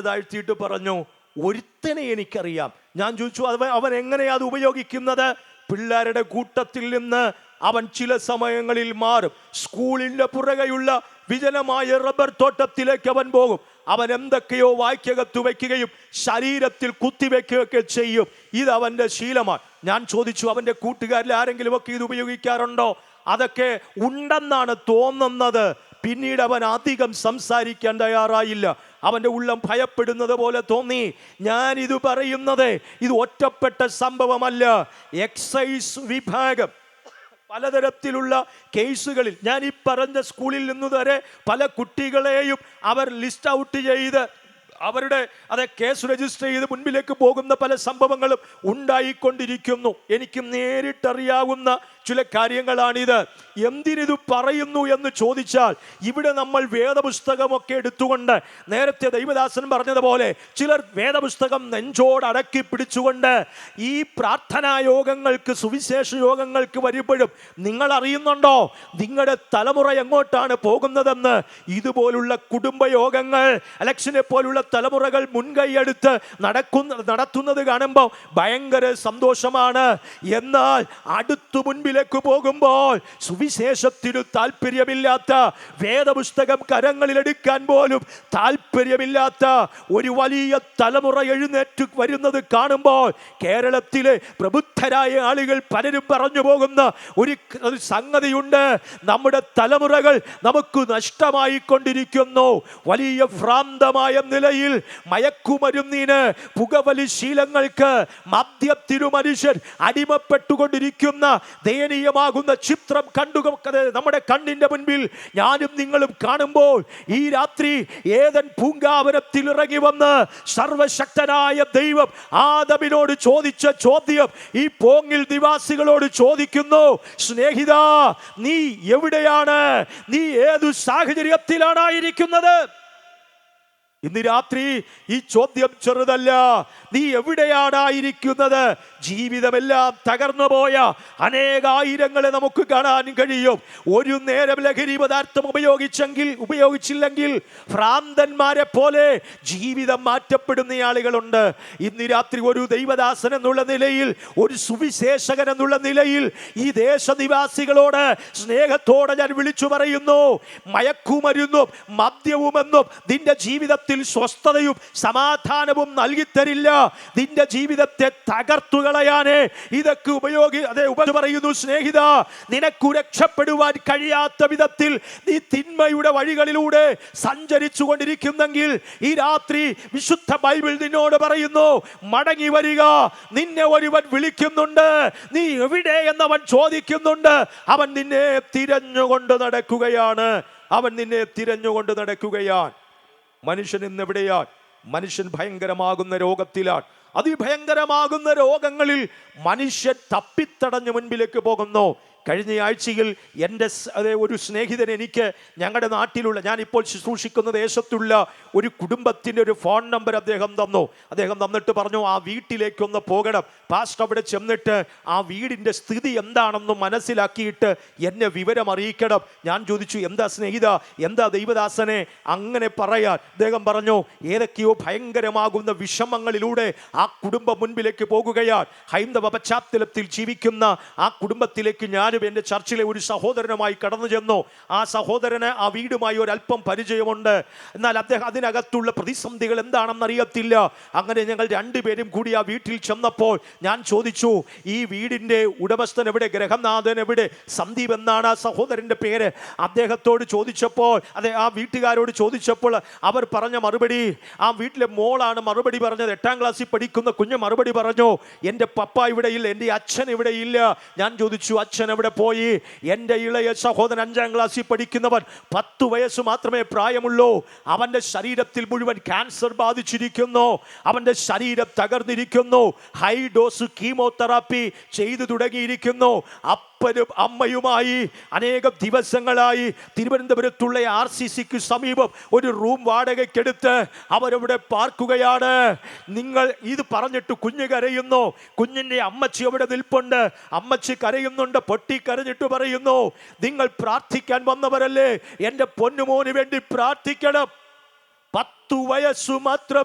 താഴ്ത്തിയിട്ട് പറഞ്ഞു, ഒരുത്തനെ എനിക്കറിയാം. ഞാൻ ചോദിച്ചു, അവൻ എങ്ങനെയാ അത് ഉപയോഗിക്കുന്നത്? പിള്ളേരുടെ കൂട്ടത്തിൽ നിന്ന് അവൻ ചില സമയങ്ങളിൽ മാറും. സ്കൂളിൻ്റെ പുറകെയുള്ള വിജനമായ റബ്ബർ തോട്ടത്തിലേക്ക് അവൻ പോകും. അവൻ എന്തൊക്കെയോ വായ്ക്കകത്ത് വയ്ക്കുകയും ശരീരത്തിൽ കുത്തിവെക്കുകയൊക്കെ ചെയ്യും. ഇത് അവൻ്റെ ശീലമാണ്. ഞാൻ ചോദിച്ചു, അവൻ്റെ കൂട്ടുകാരിൽ ആരെങ്കിലും ഒക്കെ ഇത് ഉപയോഗിക്കാറുണ്ടോ? അതൊക്കെ ഉണ്ടെന്നാണ് തോന്നുന്നത്. പിന്നീട് അവൻ അധികം സംസാരിക്കാൻ തയ്യാറായില്ല. അവൻ്റെ ഉള്ളം ഭയപ്പെടുന്നത് പോലെ തോന്നി. ഞാൻ ഇത് പറയുന്നത് ഇത് ഒറ്റപ്പെട്ട സംഭവമല്ല. എക്സൈസ് വിഭാഗം പലതരത്തിലുള്ള കേസുകളിൽ ഞാൻ ഈ പറഞ്ഞ സ്കൂളിൽ നിന്ന് വരെ പല കുട്ടികളെയും അവർ ലിസ്റ്റ് ഔട്ട് ചെയ്ത് അവരുടെ കേസ് രജിസ്റ്റർ ചെയ്ത് മുൻപിലേക്ക് പോകുന്ന പല സംഭവങ്ങളും ഉണ്ടായിക്കൊണ്ടിരിക്കുന്നു. എനിക്ക് നേരിട്ടറിയാവുന്ന ചില കാര്യങ്ങളാണിത്. എന്തിനിത് പറയുന്നു എന്ന് ചോദിച്ചാൽ, ഇവിടെ നമ്മൾ വേദപുസ്തകമൊക്കെ എടുത്തുകൊണ്ട് നേരത്തെ ദൈവദാസൻ പറഞ്ഞതുപോലെ ചിലർ വേദപുസ്തകം നെഞ്ചോടടക്കി പിടിച്ചുകൊണ്ട് ഈ പ്രാർത്ഥനാ യോഗങ്ങൾക്ക് സുവിശേഷ യോഗങ്ങൾക്ക് വരുമ്പോഴും നിങ്ങൾ അറിയുന്നുണ്ടോ നിങ്ങളുടെ തലമുറ എങ്ങോട്ടാണ് പോകുന്നതെന്ന്? ഇതുപോലുള്ള കുടുംബയോഗങ്ങൾ, ഇലക്ഷനെ പോലുള്ള തലമുറകൾ മുൻകൈയെടുത്ത് നടത്തുന്നത് കാണുമ്പോൾ ഭയങ്കര സന്തോഷമാണ്. എന്നാൽ അടുത്തു മുൻപിലേക്ക് പോകുമ്പോൾ സുവിശേഷത്തിനു താല്പര്യമില്ലാത്ത, വേദപുസ്തകം കരങ്ങളിലെടുക്കാൻ പോലും താല്പര്യമില്ലാത്ത ഒരു വലിയ തലമുറ എഴുന്നേറ്റ് വരുന്നത് കാണുമ്പോൾ കേരളത്തിലെ പ്രബുദ്ധരായ ആളുകൾ പലരും പറഞ്ഞു പോകുന്ന ഒരു സംഗതിയുണ്ട്. നമ്മുടെ തലമുറകൾ നമുക്ക് നഷ്ടമായിക്കൊണ്ടിരിക്കുന്നു. വലിയ ഭ്രാന്തമായ നിലയിൽ മയക്കുമരുന്നിന്, പുകവലി ശീലങ്ങൾക്ക്, മദ്യത്തിനു മനുഷ്യൻ അടിമപ്പെട്ടുകൊണ്ടിരിക്കുന്ന ദയനീയമാകുന്ന ചിത്രം നമ്മുടെ കണ്ണിന്റെ മുൻപിൽ ഞാനും നിങ്ങളും കാണുമ്പോൾ ഈ രാത്രി ഏദൻ പൂങ്കാവനത്തിൽ ഇറങ്ങി വന്ന് സർവശക്തനായ ദൈവം ആദമിനോട് ചോദിച്ച ചോദ്യം ഈ പോങ്ങിൽ നിവാസികളോട് ചോദിക്കുന്നു, സ്നേഹിതാ, നീ എവിടെയാണ്? നീ ഏതു സാഹചര്യത്തിലാണായിരിക്കുന്നത്? ഇന്ന് രാത്രി ഈ ചോദ്യം ചെറുതല്ല. നീ എവിടെയാണായിരിക്കുന്നത്? ജീവിതമെല്ലാം തകർന്നു പോയ അനേകായിരങ്ങളെ നമുക്ക് കാണാൻ കഴിയും. ഒരു നേരം ലഹരി പദാർത്ഥം ഉപയോഗിച്ചില്ലെങ്കിൽ ഭ്രാന്തന്മാരെ പോലെ ജീവിതം മാറ്റപ്പെടുന്ന ആളുകളുണ്ട്. ഇന്ന് രാത്രി ഒരു ദൈവദാസൻ എന്നുള്ള നിലയിൽ, ഒരു സുവിശേഷകൻ എന്നുള്ള നിലയിൽ ഈ ദേശനിവാസികളോട് സ്നേഹത്തോടെ ഞാൻ വിളിച്ചു പറയുന്നു, മയക്കുമരുന്നും മദ്യവുമെന്നും നിന്റെ ജീവിതത്തിൽ ജീവിതത്തിൽ സ്വസ്ഥതയും സമാധാനവും നൽകിത്തരില്ല. നിന്റെ ജീവിതത്തെ തകർത്തുകളയാനേ ഇതൊക്കെ പറയുന്നു. സ്നേഹിത, നിനക്ക് രക്ഷപ്പെടുവാൻ കഴിയാത്ത വിധത്തിൽ നീ തിന്മയുടെ വഴികളിലൂടെ സഞ്ചരിച്ചു കൊണ്ടിരിക്കുന്നെങ്കിൽ ഈ രാത്രി വിശുദ്ധ ബൈബിൾ നിന്നോട് പറയുന്നു, മടങ്ങി വരിക. നിന്നെ ഒരുവൻ വിളിക്കുന്നുണ്ട്. നീ എവിടെ എന്നവൻ ചോദിക്കുന്നുണ്ട്. അവൻ നിന്നെ തിരഞ്ഞുകൊണ്ട് നടക്കുകയാണ്. മനുഷ്യൻ ഇന്ന് എവിടെയാണ്? മനുഷ്യൻ ഭയങ്കരമാകുന്ന രോഗത്തിലാണ്. അതിഭയങ്കരമാകുന്ന രോഗങ്ങളിൽ മനുഷ്യൻ തപ്പിത്തടഞ്ഞ് മുൻപിലേക്ക് പോകുന്നു. കഴിഞ്ഞ ആഴ്ചയിൽ എൻ്റെ ഒരു സ്നേഹിതൻ എനിക്ക് ഞങ്ങളുടെ നാട്ടിലുള്ള, ഞാനിപ്പോൾ ശുശ്രൂഷിക്കുന്ന ദേശത്തുള്ള ഒരു കുടുംബത്തിൻ്റെ ഒരു ഫോൺ നമ്പർ അദ്ദേഹം തന്നിട്ട് പറഞ്ഞു, ആ വീട്ടിലേക്കൊന്ന് പോകണം. പാസ്റ്റർ അവിടെ ചെന്നിട്ട് ആ വീടിൻ്റെ സ്ഥിതി എന്താണെന്ന് മനസ്സിലാക്കിയിട്ട് എന്നെ വിവരം അറിയിക്കണം. ഞാൻ ചോദിച്ചു, എന്താ സ്നേഹിത, എന്താ ദൈവദാസനെ അങ്ങനെ പറയാൻ? അദ്ദേഹം പറഞ്ഞു, ഏതൊക്കെയോ ഭയങ്കരമാകുന്ന വിഷമങ്ങളിലൂടെ ആ കുടുംബം മുൻപിലേക്ക് പോകുകയാണ്. ഹൈന്ദവ പശ്ചാത്തലത്തിൽ ജീവിക്കുന്ന ആ കുടുംബത്തിലേക്ക് ഞാനും എൻ്റെ ചർച്ചിലെ ഒരു സഹോദരനുമായി കടന്നു ചെന്നു. ആ സഹോദരന് ആ വീടുമായി ഒരല്പം പരിചയമുണ്ട്. എന്നാൽ അദ്ദേഹം അതിനകത്തുള്ള പ്രതിസന്ധികൾ എന്താണെന്ന് അറിയത്തില്ല. അങ്ങനെ ഞങ്ങൾ രണ്ടുപേരും കൂടി ആ വീട്ടിൽ ചെന്നപ്പോൾ ഞാൻ ചോദിച്ചു, ഈ വീടിൻ്റെ ഉടമസ്ഥൻ എവിടെ, ഗ്രഹനാഥൻ എവിടെ? സന്ദീപ് എന്നാണ് ആ സഹോദരൻ്റെ പേര്. അദ്ദേഹത്തോട് ചോദിച്ചപ്പോൾ, ആ വീട്ടുകാരോട് ചോദിച്ചപ്പോൾ അവർ പറഞ്ഞ മറുപടി, ആ വീട്ടിലെ മോളാണ് മറുപടി പറഞ്ഞത്. 8ാം ക്ലാസ്സിൽ പഠിക്കുന്ന കുഞ്ഞ് മറുപടി പറഞ്ഞു, എൻ്റെ പപ്പ ഇവിടെ ഇല്ല, എൻ്റെ അച്ഛൻ ഇവിടെ ഇല്ല. ഞാൻ ചോദിച്ചു, അച്ഛൻ എവിടെ പോയി? എൻ്റെ ഇളയ സഹോദരൻ 5ാം ക്ലാസ്സിൽ പഠിക്കുന്നവൻ, 10 വയസ്സ് മാത്രമേ പ്രായമുള്ളൂ. അവൻ്റെ ശരീരത്തിൽ മുഴുവൻ ക്യാൻസർ ബാധിച്ചിരിക്കുന്നു. അവൻ്റെ ശരീരം തകർന്നിരിക്കുന്നു. ഹൈ ഡോസ് കീമോതെറാപ്പി ചെയ്തു തുടങ്ങിയിരിക്കുന്നു. അപ്പനും അമ്മയുമായി അനേകം ദിവസങ്ങളായി തിരുവനന്തപുരത്തുള്ള RCCക്ക് സമീപം ഒരു റൂം വാടകയ്ക്കെടുത്ത് അവരവിടെ പാർക്കുകയാണ്. നിങ്ങൾ ഇത് പറഞ്ഞിട്ട് കുഞ്ഞ് കരയുന്നു. കുഞ്ഞിൻ്റെ അമ്മച്ചി അവിടെ നിൽപ്പുണ്ട്. അമ്മച്ചി കരയുന്നുണ്ട്. പൊട്ടിക്കരഞ്ഞിട്ട് പറയുന്നു, നിങ്ങൾ പ്രാർത്ഥിക്കാൻ വന്നവരല്ലേ, എൻ്റെ പൊന്നുമോന് വേണ്ടി പ്രാർത്ഥിക്കണം. 10 വയസ്സു മാത്രം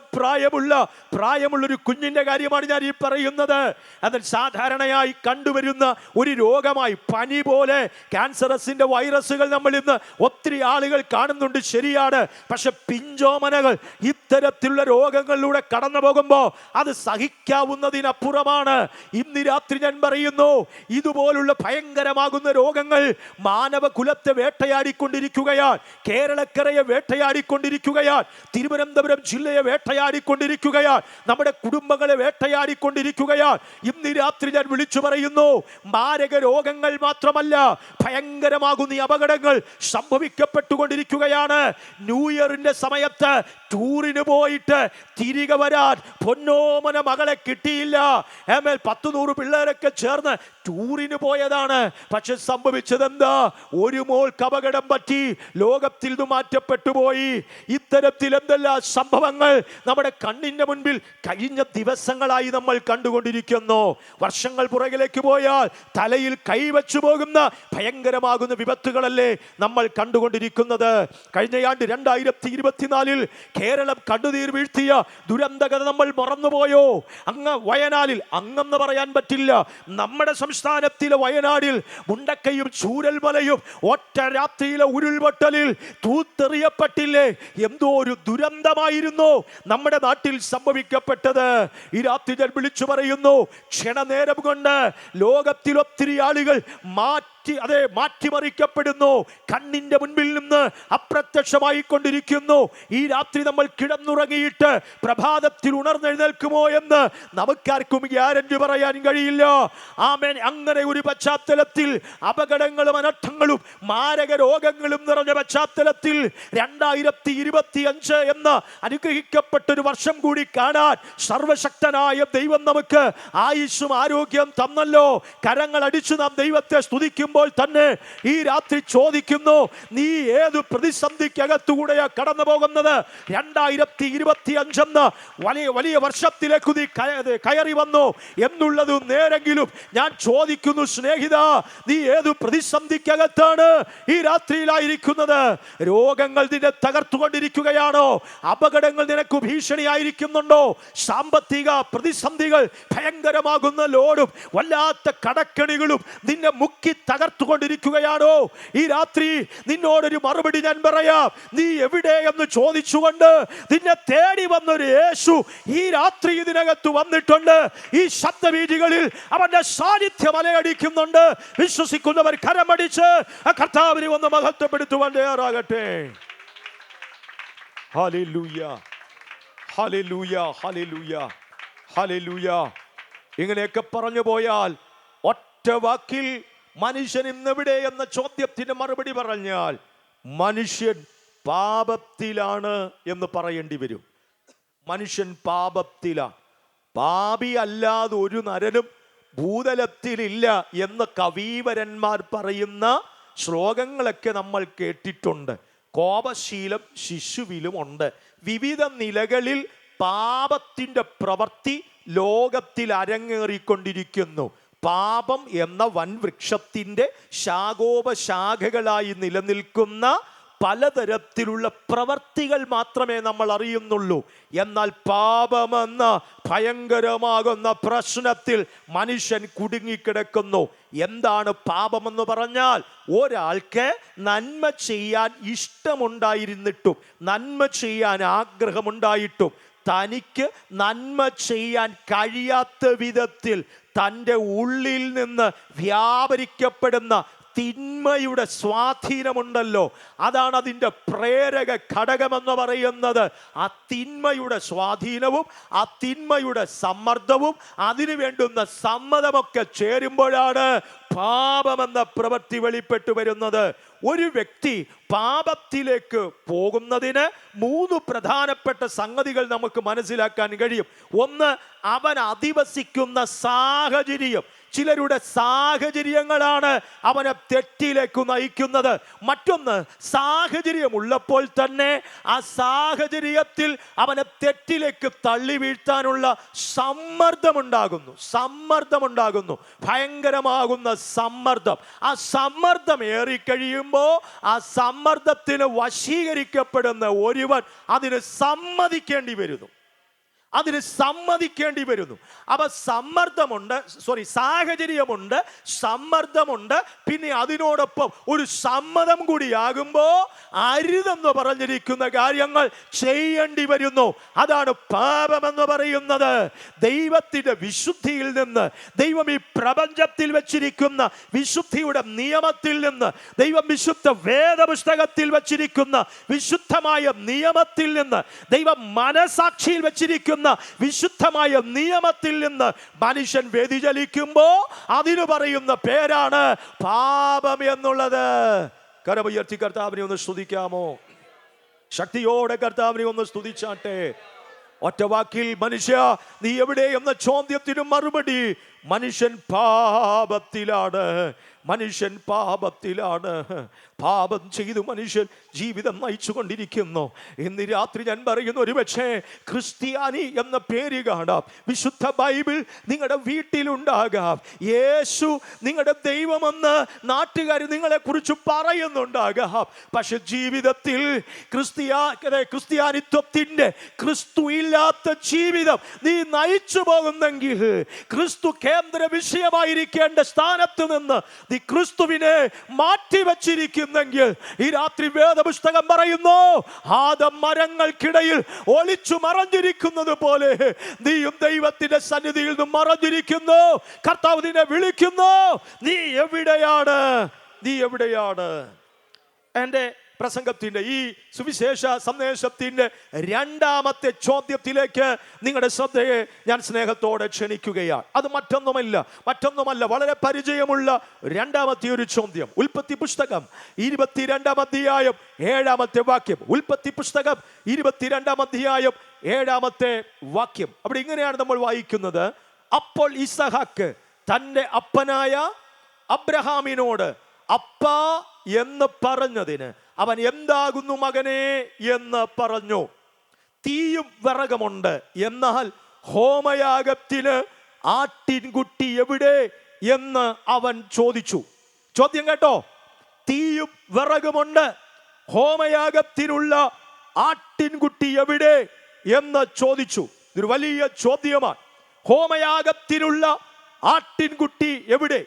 പ്രായമുള്ളൊരു കുഞ്ഞിൻ്റെ കാര്യമാണ് ഞാൻ ഈ പറയുന്നത്. എന്നാൽ സാധാരണയായി കണ്ടുവരുന്ന ഒരു രോഗമായി, പനി പോലെ ക്യാൻസറസിൻ്റെ വൈറസുകൾ നമ്മൾ ഇന്ന് ഒത്തിരി ആളുകൾ കാണുന്നുണ്ട്, ശരിയാണ്. പക്ഷെ പിഞ്ചോമനകൾ ഇത്തരത്തിലുള്ള രോഗങ്ങളിലൂടെ കടന്നു പോകുമ്പോൾ അത് സഹിക്കാവുന്നതിനപ്പുറമാണ്. ഇന്ന് രാത്രി ഞാൻ പറയുന്നു, ഇതുപോലുള്ള ഭയങ്കരമാകുന്ന രോഗങ്ങൾ മാനവകുലത്തെ വേട്ടയാടിക്കൊണ്ടിരിക്കുകയാണ്. കേരളക്കരയെ വേട്ടയാടിക്കൊണ്ടിരിക്കുകയാണ്. തിരുവനന്തപുരം ജില്ലയെ വേട്ടയാടിക്കൊണ്ടിരിക്കുകയാണ്. നമ്മുടെ കുടുംബങ്ങളെ വേട്ടയാടിക്കൊണ്ടിരിക്കുകയാണ്. ഇന്ന് രാത്രി ഞാൻ വിളിച്ചു പറയുന്നു, മാരക രോഗങ്ങൾ മാത്രമല്ല, ഭയങ്കരമാകുന്ന അപകടങ്ങൾ സംഭവിക്കപ്പെട്ടുകൊണ്ടിരിക്കുകയാണ്. ന്യൂ ഇയറിന്റെ സമയത്ത് ടൂറിന് പോയിട്ട് തിരികെ വരാൻ പൊന്നോമന മകളെ കിട്ടിയില്ല. 10-100 പിള്ളേരൊക്കെ ചേർന്ന് ടൂറിന് പോയതാണ്. പക്ഷെ സംഭവിച്ചത് എന്താ? ഒരു മോൾക്ക് അപകടം പറ്റി, ലോകത്തിൽ നിന്ന് മാറ്റപ്പെട്ടു പോയി. ഇത്തരത്തിൽ എന്തെല്ലാം സംഭവങ്ങൾ നമ്മുടെ കണ്ണിന്റെ മുൻപിൽ കഴിഞ്ഞ ദിവസങ്ങളായി നമ്മൾ കണ്ടുകൊണ്ടിരിക്കുന്നു. വർഷങ്ങൾ പുറകിലേക്ക് പോയാൽ തലയിൽ കൈവച്ചു പോകുന്ന ഭയങ്കരമാകുന്ന വിപത്തുകളല്ലേ നമ്മൾ കണ്ടുകൊണ്ടിരിക്കുന്നത്. കഴിഞ്ഞ ആണ്ട് 2024 കേരളം കണ്ണുനീർ വീഴ്ത്തിയ ദുരന്തകഥ നമ്മൾ മറന്നുപോയോ? വയനാടിൽ, അങ്ങെന്ന് പറയാൻ പറ്റില്ല, നമ്മുടെ സംസ്ഥാനത്തിലെ വയനാടിൽ മുണ്ടക്കയും ചൂരൽമലയും ഒറ്റ രാത്രിയിലെ ഉരുൾപൊട്ടലിൽ തൂത്തെറിയപ്പെട്ടില്ലേ? എന്തോ ഒരു ദുരന്തമായിരുന്നു നമ്മുടെ നാട്ടിൽ സംഭവിക്കപ്പെട്ടത്. ഈ രാത്രി ഞാൻ വിളിച്ചു പറയുന്നു, ക്ഷണനേരം കൊണ്ട് ലോകത്തിൽ ഒത്തിരി ആളുകൾ മാറ്റിമറിക്കപ്പെടുന്നു. കണ്ണിന്റെ മുൻപിൽ നിന്ന് അപ്രത്യക്ഷമായി കൊണ്ടിരിക്കുന്നു. ഈ രാത്രി നമ്മൾ കിടന്നുറങ്ങിയിട്ട് പ്രഭാതത്തിൽ ഉണർന്നെഴുന്നേൽക്കുമോ എന്ന് നമുക്കാർക്കും ഗ്യാരണ്ടി പറയാൻ കഴിയില്ല. ആമേൻ. അങ്ങനെ ഒരു പശ്ചാത്തലത്തിൽ, അപകടങ്ങളും അനർത്ഥങ്ങളും മാരക രോഗങ്ങളും നിറഞ്ഞ പശ്ചാത്തലത്തിൽ 2025 എന്ന അനുഗ്രഹിക്കപ്പെട്ടൊരു വർഷം കൂടി കാണാൻ സർവശക്തനായ ദൈവം നമുക്ക് ആയുസ്സും ആരോഗ്യം തന്നല്ലോ. കരങ്ങൾ അടിച്ചു നാം ദൈവത്തെ സ്തുതിക്കുമ്പോൾ തന്നെ ഈ രാത്രി ചോദിക്കുന്നു, നീ ഏതു പ്രതിസന്ധിക്കകത്തുകൂടെയാ കടന്നു പോകുന്നത്? 2025 എന്ന വലിയ വർഷത്തിലേക്ക് നീ കയറി വന്നു എന്നുള്ളത് നേരെങ്കിലും ഞാൻ ചോദിക്കുന്നു, സ്നേഹിത, നീ ഏതു പ്രതിസന്ധിക്കകത്താണ് ഈ രാത്രിയിലായിരിക്കുന്നത്? രോഗങ്ങൾ നിന്നെ തകർത്തുകൊണ്ടിരിക്കുകയാണോ? അപകടങ്ങൾ നിനക്ക് ഭീഷണിയായിരിക്കുന്നുണ്ടോ? സാമ്പത്തിക പ്രതിസന്ധികൾ, ഭയങ്കരമാകുന്ന ലോഡും വല്ലാത്ത കടക്കണികളും നിന്നെ മുക്കി തകർത്തുകൊണ്ടിരിക്കുകയാണോ? തകർത്തുകൊണ്ടിരിക്കുകയാണോ? ഈ രാത്രി നിന്നോടൊരു മറുപടി ഞാൻ പറയാം. നീ എവിടെ എന്ന് ചോദിച്ചുകൊണ്ട് നിന്നെ തേടി വന്നൊരു യേശു ഈ രാത്രി ഇതിനകത്ത് വന്നിട്ടുണ്ട്. ഈ ശബ്ദവീഥികളിൽ അവന്റെ സാന്നിധ്യം അലയടിക്കുന്നുണ്ട്. വിശ്വസിക്കുന്നവർ കരമടിച്ച് ആ കർത്താവിനെ ഒന്ന് മഹത്വപ്പെടുത്തുവാൻ തയ്യാറാകട്ടെ. ഹല്ലേലൂയ, ഹല്ലേലൂയ, ഹല്ലേലൂയ, ഹല്ലേലൂയ. ഇങ്ങനെയൊക്കെ പറഞ്ഞു പോയാൽ ഒറ്റ വാക്കിൽ മനുഷ്യൻ ഇന്നെവിടെ എന്ന ചോദ്യത്തിന് മറുപടി പറഞ്ഞാൽ മനുഷ്യൻ പാപത്തിലാണ് എന്ന് പറയേണ്ടി വരും. മനുഷ്യൻ പാപത്തിലാണ്. പാപി അല്ലാതെ ഒരു നരനും ഭൂതലത്തിലില്ല എന്ന് കവീവരന്മാർ പറയുന്ന ശ്ലോകങ്ങളൊക്കെ നമ്മൾ കേട്ടിട്ടുണ്ട്. കോപശീലം ശിശുവിലും ഉണ്ട്. വിവിധ നിലകളിൽ പാപത്തിൻ്റെ പ്രവൃത്തി ലോകത്തിൽ അരങ്ങേറിക്കൊണ്ടിരിക്കുന്നു. പാപം എന്ന വൻവൃക്ഷത്തിൻ്റെ ശാഖോപശാഖകളായി നിലനിൽക്കുന്ന പലതരത്തിലുള്ള പ്രവർത്തികൾ മാത്രമേ നമ്മൾ അറിയുന്നുള്ളൂ. എന്നാൽ പാപമെന്ന ഭയങ്കരമാകുന്ന പ്രശ്നത്തിൽ മനുഷ്യൻ കുടുങ്ങിക്കിടക്കുന്നു. എന്താണ് പാപമെന്ന് പറഞ്ഞാൽ, ഒരാൾക്ക് നന്മ ചെയ്യാൻ ഇഷ്ടമുണ്ടായിരുന്നിട്ടും നന്മ ചെയ്യാൻ ആഗ്രഹമുണ്ടായിട്ടും തനിക്ക് നന്മ ചെയ്യാൻ കഴിയാത്ത വിധത്തിൽ തൻ്റെ ഉള്ളിൽ നിന്ന് വ്യാപരിക്കപ്പെടുന്ന തിന്മയുടെ സ്വാധീനമുണ്ടല്ലോ, അതാണ് അതിൻ്റെ പ്രേരക ഘടകമെന്ന് പറയുന്നത്. ആ തിന്മയുടെ സ്വാധീനവും ആ തിന്മയുടെ സമ്മർദ്ദവും അതിനു വേണ്ടുന്ന സമ്മതമൊക്കെ ചേരുമ്പോഴാണ് പാപമെന്ന പ്രവൃത്തി വെളിപ്പെട്ടു വരുന്നത്. ഒരു വ്യക്തി പാപത്തിലേക്ക് പോകുന്നതിന് 3 പ്രധാനപ്പെട്ട സംഗതികൾ നമുക്ക് മനസ്സിലാക്കാൻ കഴിയും. ഒന്ന്, അവൻ അധിവസിക്കുന്ന സാഹചര്യം. ചിലരുടെ സാഹചര്യങ്ങളാണ് അവനെ തെറ്റിലേക്ക് നയിക്കുന്നത്. മറ്റൊന്ന്, സാഹചര്യം ഉള്ളപ്പോൾ തന്നെ ആ സാഹചര്യത്തിൽ അവനെ തെറ്റിലേക്ക് തള്ളി വീഴ്ത്താനുള്ള സമ്മർദ്ദമുണ്ടാകുന്നു. ഭയങ്കരമാകുന്ന സമ്മർദ്ദം. ആ സമ്മർദ്ദം ഏറിക്കഴിയുമ്പോൾ ആ സമ്മർദ്ദത്തിന് വശീകരിക്കപ്പെടുന്ന ഒരുവൻ അതിന് സമ്മതിക്കേണ്ടി വരുന്നു. അപ്പൊ സാഹചര്യമുണ്ട്, സമ്മർദ്ദമുണ്ട്, പിന്നെ അതിനോടൊപ്പം ഒരു സമ്മതം കൂടിയാകുമ്പോ അരുതെന്ന് പറഞ്ഞിരിക്കുന്ന കാര്യങ്ങൾ ചെയ്യേണ്ടി വരുന്നു. അതാണ് പാപമെന്ന് പറയുന്നത്. ദൈവത്തിന്റെ വിശുദ്ധിയിൽ നിന്ന്, ദൈവം ഈ പ്രപഞ്ചത്തിൽ വെച്ചിരിക്കുന്ന വിശുദ്ധിയുടെ നിയമത്തിൽ നിന്ന്, ദൈവം വിശുദ്ധ വേദപുസ്തകത്തിൽ വെച്ചിരിക്കുന്ന വിശുദ്ധമായ നിയമത്തിൽ നിന്ന്, ദൈവം മനസാക്ഷിയിൽ വെച്ചിരിക്കുന്ന വിശുദ്ധമായ നിയമത്തിൽ നിന്ന് മനുഷ്യൻ വ്യതിചലിക്കുമ്പോ അതിന് പറയുന്ന പേരാണ് പാപം എന്നുള്ളത്. കരമുയർത്തി കർത്താവിനെ ഒന്ന് സ്തുതിക്കാമോ? ശക്തിയോടെ കർത്താവിനെ ഒന്ന് സ്തുതിച്ചാട്ടെ. ഒറ്റ വാക്കിൽ, മനുഷ്യ നീ എവിടെ എന്ന ചോദ്യത്തിന് മറുപടി, മനുഷ്യൻ പാപത്തിലാണ്. പാപം ചെയ്തു മനുഷ്യൻ ജീവിതം നയിച്ചു കൊണ്ടിരിക്കുന്നു. ഇന്ന് രാത്രി ഞാൻ പറയുന്നു, ഒരുപക്ഷെ ക്രിസ്ത്യാനി എന്ന പേര് കാണാം, വിശുദ്ധ ബൈബിൾ നിങ്ങളുടെ വീട്ടിലുണ്ടാകാം, യേശു നിങ്ങളുടെ ദൈവമെന്ന് നാട്ടുകാർ നിങ്ങളെ കുറിച്ച് പറയുന്നുണ്ടാകാം. പക്ഷെ ജീവിതത്തിൽ ക്രിസ്ത്യാനിത്വത്തിന്റെ ക്രിസ്തു ഇല്ലാത്ത ജീവിതം നീ നയിച്ചു പോകുന്നെങ്കിൽ, ക്രിസ്തു കേന്ദ്ര വിഷയമായിരിക്കേണ്ട സ്ഥാനത്ത് നിന്ന് നീ ക്രിസ്തുവിനെ മാറ്റിവെച്ചിരിക്കുന്നെങ്കിൽ, ഈ രാത്രി വേദപുസ്തകം പറയുന്നു, ആദം മരങ്ങൾക്കിടയിൽ ഒളിച്ചു മറഞ്ഞിരിക്കുന്നത് പോലെ നീയും ദൈവത്തിന്റെ സന്നിധിയിൽ നിന്നും മറഞ്ഞിരിക്കുന്നു. കർത്താവ് നിന്നെ വിളിക്കുന്നു, നീ എവിടെയാണ്? എൻ്റെ പ്രസംഗത്തിന്റെ ഈ സുവിശേഷ സന്ദേശത്തിന്റെ 2ാമത്തെ ചോദ്യത്തിലേക്ക് നിങ്ങളുടെ ശ്രദ്ധയെ ഞാൻ സ്നേഹത്തോടെ ക്ഷണിക്കുകയാണ്. അത് മറ്റൊന്നുമല്ല, വളരെ പരിചയമുള്ള 2ാമത്തെ ഒരു ചോദ്യം. ഉൽപ്പത്തി പുസ്തകം 22-ാം അധ്യായം 7-ാമത്തെ വാക്യം. ഉൽപ്പത്തി പുസ്തകം 22-ാം അധ്യായം 7-ാമത്തെ വാക്യം. അവിടെ ഇങ്ങനെയാണ് നമ്മൾ വായിക്കുന്നത്: അപ്പോൾ ഇസഹാക്ക് തൻ്റെ അപ്പനായ അബ്രഹാമിനോട് അപ്പാ എന്ന് പറഞ്ഞതിന് അവൻ എന്താകുന്നു മകനെ എന്ന് പറഞ്ഞു. തീയും വിറകുമുണ്ട്, എന്നാൽ ഹോമയാഗത്തിന് ആട്ടിൻകുട്ടി എവിടെ എന്ന് അവൻ ചോദിച്ചു. ചോദ്യം കേട്ടോ, തീയും വിറകുമുണ്ട്, ഹോമയാഗത്തിനുള്ള ആട്ടിൻകുട്ടി എവിടെ എന്ന് ചോദിച്ചു. ഇതൊരു വലിയ ചോദ്യമാണ്. ഹോമയാഗത്തിനുള്ള ആട്ടിൻകുട്ടി എവിടെ?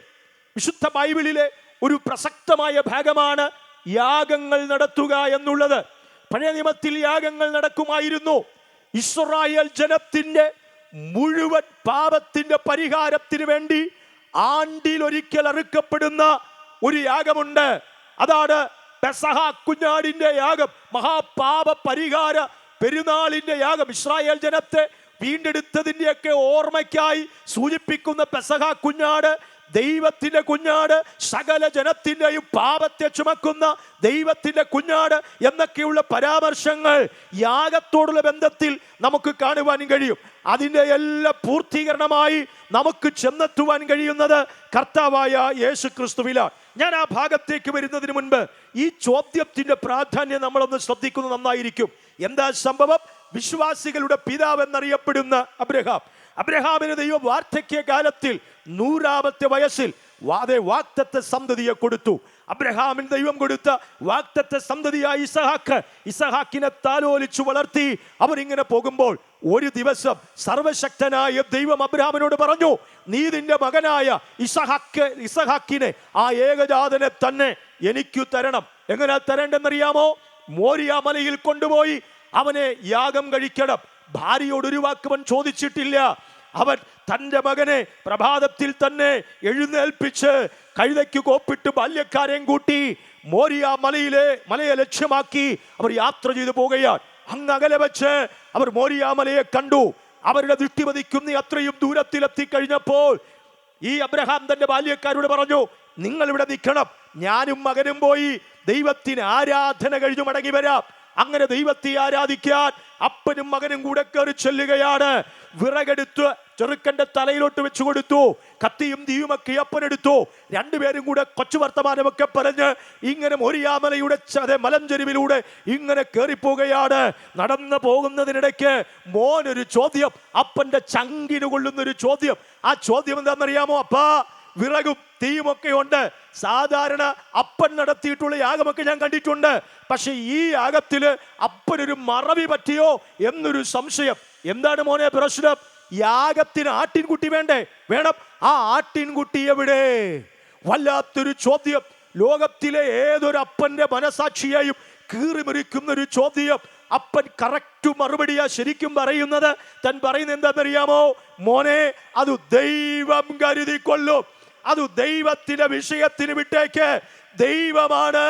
വിശുദ്ധ ബൈബിളിലെ ഒരു പ്രസക്തമായ ഭാഗമാണ് യാഗങ്ങൾ നടത്തുക എന്നുള്ളത്. പഴയ നിയമത്തിൽ യാഗങ്ങൾ നടക്കുമായിരുന്നു. ഇസ്രായേൽ ജനത്തിന്റെ മുഴുവൻ പാപത്തിന്റെ പരിഹാരത്തിന് വേണ്ടി ആണ്ടിൽ ഒരിക്കൽ അറുക്കപ്പെടുന്ന ഒരു യാഗമുണ്ട്. അതാണ് പെസഹ കുഞ്ഞാടിന്റെ യാഗം, മഹാപാപ പരിഹാര പെരുന്നാളിന്റെ യാഗം. ഇസ്രായേൽ ജനത്തെ വീണ്ടെടുത്തതിൻ്റെയൊക്കെ ഓർമ്മയ്ക്കായി സൂചിപ്പിക്കുന്ന പെസഹ കുഞ്ഞാട്, ദൈവത്തിന്റെ കുഞ്ഞാട്, സകല ജനത്തിൻ്റെയും പാപത്തെ ചുമക്കുന്ന ദൈവത്തിന്റെ കുഞ്ഞാട് എന്നൊക്കെയുള്ള പരാമർശങ്ങൾ യാഗത്തോടുള്ള ബന്ധത്തിൽ നമുക്ക് കാണുവാൻ കഴിയും. അതിൻ്റെ എല്ലാ പൂർത്തീകരണമായി നമുക്ക് ചെന്നെത്തുവാൻ കഴിയുന്നത് കർത്താവായ യേശു ക്രിസ്തുവിലാണ്. ഞാൻ ആ ഭാഗത്തേക്ക് വരുന്നതിന് മുൻപ് ഈ ചോദ്യത്തിന്റെ പ്രാധാന്യം നമ്മളൊന്ന് ശ്രദ്ധിക്കുന്നത് നന്നായിരിക്കും. എന്താ സംഭവം? വിശ്വാസികളുടെ പിതാവ് എന്നറിയപ്പെടുന്ന അബ്രഹാമിന് ദൈവം വാർദ്ധക്യ കാലത്തിൽ 100-ാമത്തെ വയസ്സിൽ വാഗ്ദത്ത സന്തതിയെ കൊടുത്തു. അബ്രഹാമിന് ദൈവം കൊടുത്ത വാഗ്ദത്ത സന്തതിയായ ഇസഹാക്കിനെ താലോലിച്ചു വളർത്തി. അവരിങ്ങനെ പോകുമ്പോൾ ഒരു ദിവസം സർവശക്തനായ ദൈവം അബ്രഹാമിനോട് പറഞ്ഞു, നീ നിന്റെ മകനായ ഇസഹാക്കിനെ, ആ ഏകജാതനെ തന്നെ എനിക്ക് തരണം. എങ്ങനെ തരേണ്ടെന്നറിയാമോ? മോരിയ മലയിൽ കൊണ്ടുപോയി അവനെ യാഗം കഴിക്കണം. ഭാര്യയോട് ഒരു വാക്കുവൻ ചോദിച്ചിട്ടില്ല. അവൻ തൻ്റെ മകനെ പ്രഭാതത്തിൽ തന്നെ എഴുന്നേൽപ്പിച്ച് കഴുതയ്ക്ക് കോപ്പിട്ട് ബാല്യക്കാരെയും കൂട്ടി മോരിയ മലയെ ലക്ഷ്യമാക്കി അവർ യാത്ര ചെയ്തു പോകുകയാണ്. അങ്ങ് അകലെ വെച്ച് അവർ മോരിയ മലയെ കണ്ടു. അവരുടെ ദൃഷ്ടി പതിക്കുന്ന അത്രയും ദൂരത്തിലെത്തി കഴിഞ്ഞപ്പോൾ ഈ അബ്രഹാം തന്റെ ബാല്യക്കാരോട് പറഞ്ഞു, നിങ്ങൾ ഇവിടെ നിൽക്കണം, ഞാനും മകനും പോയി ദൈവത്തിന് ആരാധന കഴിഞ്ഞു മടങ്ങി വരാം. അങ്ങനെ ദൈവത്തെ ആരാധിക്കാൻ അപ്പനും മകനും കൂടെ കയറി ചെല്ലുകയാണ്. വിറകെടുത്ത് ചെറുക്കന്റെ തലയിലോട്ട് വെച്ചു കൊടുത്തു. കത്തിയും തീയുമൊക്കെ അപ്പനെടുത്തു. രണ്ടുപേരും കൂടെ കൊച്ചു വർത്തമാനമൊക്കെ പറഞ്ഞ് ഇങ്ങനെ മോരിയാമലയുടെ മലഞ്ചെരുവിലൂടെ ഇങ്ങനെ കയറിപ്പോവുകയാണ്. നടന്നു പോകുന്നതിനിടയ്ക്ക് മോനൊരു ചോദ്യം, അപ്പന്റെ ചങ്കിന് കൊള്ളുന്നൊരു ചോദ്യം. ആ ചോദ്യം എന്താണെന്നറിയാമോ? അപ്പാ, വിറകും തീയുമൊക്കെ ഉണ്ട്. സാധാരണ അപ്പൻ നടത്തിയിട്ടുള്ള യാഗമൊക്കെ ഞാൻ കണ്ടിട്ടുണ്ട്. പക്ഷെ ഈ യാഗത്തില് അപ്പനൊരു മറവി പറ്റിയോ എന്നൊരു സംശയം. എന്താണ് മോനെ പ്രശ്നം? യാഗത്തിന് ആട്ടിൻകുട്ടി വേണം. ആ ആട്ടിൻകുട്ടി എവിടെ? വല്ലാത്തൊരു ചോദ്യം. ലോകത്തിലെ ഏതൊരു അപ്പന്റെ മനസാക്ഷിയെയും കീറിമുറിക്കുന്ന ഒരു ചോദ്യം. അപ്പൻ കറക്റ്റ് മറുപടിയാ ശരിക്കും പറയുന്നത്. താൻ പറയുന്നത് എന്താണെന്നറിയാമോ? മോനെ, അത് ദൈവം കരുതിക്കൊള്ളും. അത് ദൈവത്തിന്റെ വിഷയത്തിന് വിട്ടേക്ക്. ദൈവമാണ്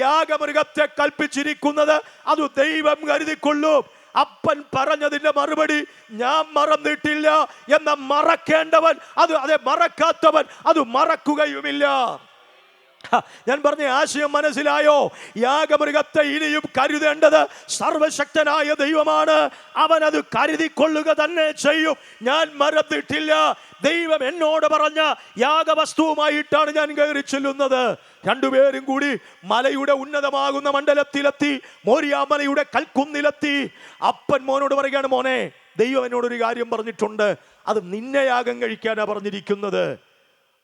യാഗമൃഗത്തെ കൽപ്പിച്ചിരിക്കുന്നത്. അത് ദൈവം കരുതിക്കൊള്ളും. അപ്പൻ പറഞ്ഞതിന്റെ മറുപടി ഞാൻ മറന്നിട്ടില്ല എന്ന മറക്കേണ്ടവൻ അതെ മറക്കാത്തവൻ അത് മറക്കുകയുമില്ല. ഞാൻ പറഞ്ഞ ആശയം മനസ്സിലായോ? യാഗമൃഗത്തെ ഇനിയും കരുതേണ്ടത് സർവശക്തനായ ദൈവമാണ്. അവൻ അത് കരുതിക്കൊള്ളുക തന്നെ ചെയ്യും. ഞാൻ മറന്നിട്ടില്ല. ദൈവം എന്നോട് പറഞ്ഞ യാഗവസ്തുവുമായിട്ടാണ് ഞാൻ കയറി ചെല്ലുന്നത്. രണ്ടുപേരും കൂടി മലയുടെ ഉന്നതമാകുന്ന മണ്ഡലത്തിലെത്തി. മോരിയ മലയുടെ കൽക്കുന്നിലെത്തി. അപ്പൻ മോനോട് പറയുകയാണ്, മോനെ, ദൈവം എന്നോടൊരു കാര്യം പറഞ്ഞിട്ടുണ്ട്. അത് നിന്നെ യാഗം കഴിക്കാനാ പറഞ്ഞിരിക്കുന്നത്.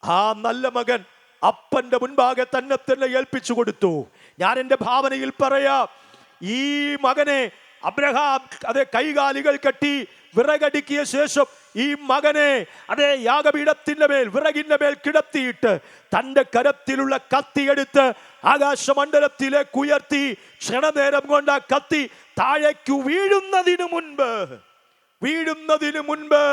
ആ നല്ല മകൻ അപ്പന്റെ മുൻപാകെ തന്നെ ഏൽപ്പിച്ചു കൊടുത്തു. ഞാൻ എൻ്റെ ഭാവനയിൽ പറയാം, ഈ മകനെ അബ്രഹാം കൈകാലുകൾ കെട്ടി വിറകടുക്കിയ ശേഷം ഈ മകനെ യാഗപീഠത്തിന്റെ മേൽ വിറകിന്റെ മേൽ കിടത്തിയിട്ട് തന്റെ കരത്തിലുള്ള കത്തിയെടുത്ത് ആകാശമണ്ഡലത്തിലേക്ക് ഉയർത്തി ക്ഷണനേരം കൊണ്ട് ആ കത്തി താഴേക്ക് വീഴുന്നതിന് മുൻപ്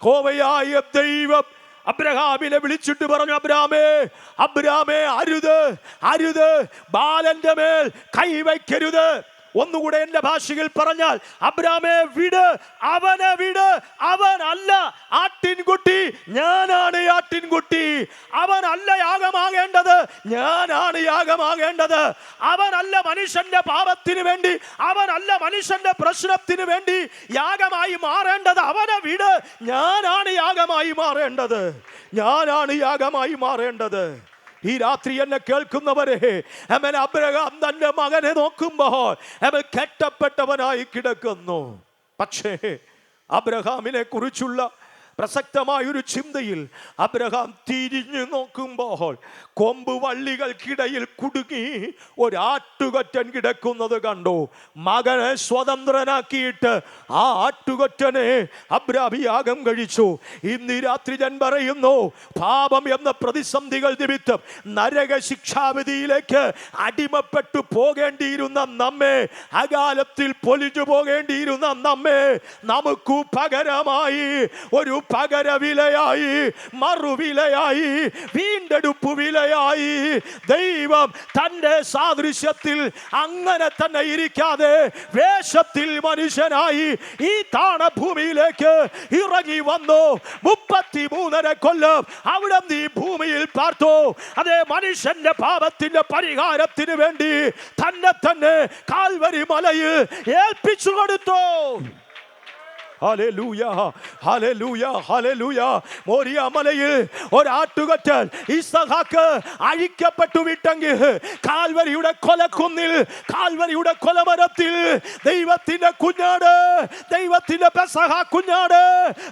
ഹോവയായ ദൈവം അബ്രഹാമിനെ വിളിച്ചിട്ട് പറഞ്ഞു, അബ്രാമേ, അരുത്, ബാലന്റെ മേൽ കൈവയ്ക്കരുത്. ഒന്നുകൂടെ എന്റെ ഭാഷയിൽ പറഞ്ഞാൽ, അബ്രാമേ, അവനെ വിട്. അവനല്ല ആട്ടിൻകുട്ടി, ഞാനാണ് ആട്ടിൻകുട്ടി. അവനല്ല യാഗമാകേണ്ടത്, ഞാനാണ് യാഗമാകേണ്ടത്. അവനല്ല മനുഷ്യന്റെ പാപത്തിന് വേണ്ടി, അവനല്ല മനുഷ്യന്റെ പ്രശ്നത്തിന് വേണ്ടി യാഗമായി മാറേണ്ടത്. അവനെ വിട്. ഞാനാണ് യാഗമായി മാറേണ്ടത്. ഈ രാത്രി എന്നെ കേൾക്കുന്നവരെ, അബ്രഹാം തന്റെ മകനെ നോക്കുമ്പോൾ കെട്ടപ്പെട്ടവനായി കിടക്കുന്നു. പക്ഷേ അബ്രഹാമിനെ കുറിച്ചുള്ള പ്രസക്തമായ ഒരു ചിന്തയിൽ അബ്രഹാം തിരിഞ്ഞു നോക്കുമ്പോൾ കൊമ്പ് വള്ളികൾക്കിടയിൽ കുടുങ്ങി ഒരാട്ടുകൊറ്റൻ കിടക്കുന്നത് കണ്ടു. മകനെ സ്വതന്ത്രനാക്കിയിട്ട് ആ ആട്ടുകൊറ്റനെ അബ്രഹാം യാഗം കഴിച്ചു. ഇന്ന് രാത്രി ഞാൻ പറയുന്നു, പാപം എന്ന പ്രതിസന്ധികൾ നിമിത്തം നരക ശിക്ഷാവിധിയിലേക്ക് അടിമപ്പെട്ടു പോകേണ്ടിയിരുന്ന നമ്മെ, അകാലത്തിൽ പൊലിഞ്ഞു പോകേണ്ടിയിരുന്ന നമ്മെ, നമുക്ക് പകരമായി ഒരു പകരവിലയായി, മറുവിലയായി, വീണ്ടെടുപ്പ് വിലയായി ദൈവം തന്റെ സാദൃശ്യത്തിൽ അങ്ങനെ തന്നെ ഇരിക്കാതെ വേഷത്തിൽ മനുഷ്യനായി ഈ താണഭൂമിയിലേക്ക് ഇറങ്ങി വന്നു. 33 കൊല്ലം അവിടെ നീ ഭൂമിയിൽ പാർത്തു. അതേ മനുഷ്യന്റെ പാപത്തിന്റെ പരിഹാരത്തിന് വേണ്ടി തന്നെ കാൽവരി മലയിൽ ഏൽപ്പിച്ചു കൊടുത്തു. ഹല്ലേലൂയ, ഹല്ലേലൂയ, ഹല്ലേലൂയ. മോരിയ മലയിൽ ഒരാട്ടുകൊറ്റൻ ഇസഹാക്ക് അഴിക്കപ്പെട്ടു വിട്ടെങ്കിൽ കാൽവരിയുടെ കൊലക്കുന്നിൽ, കാൽവരിയുടെ കൊലമരത്തിൽ ദൈവത്തിന്റെ കുഞ്ഞാട്, ദൈവത്തിന്റെ പെസഹ കുഞ്ഞാട്,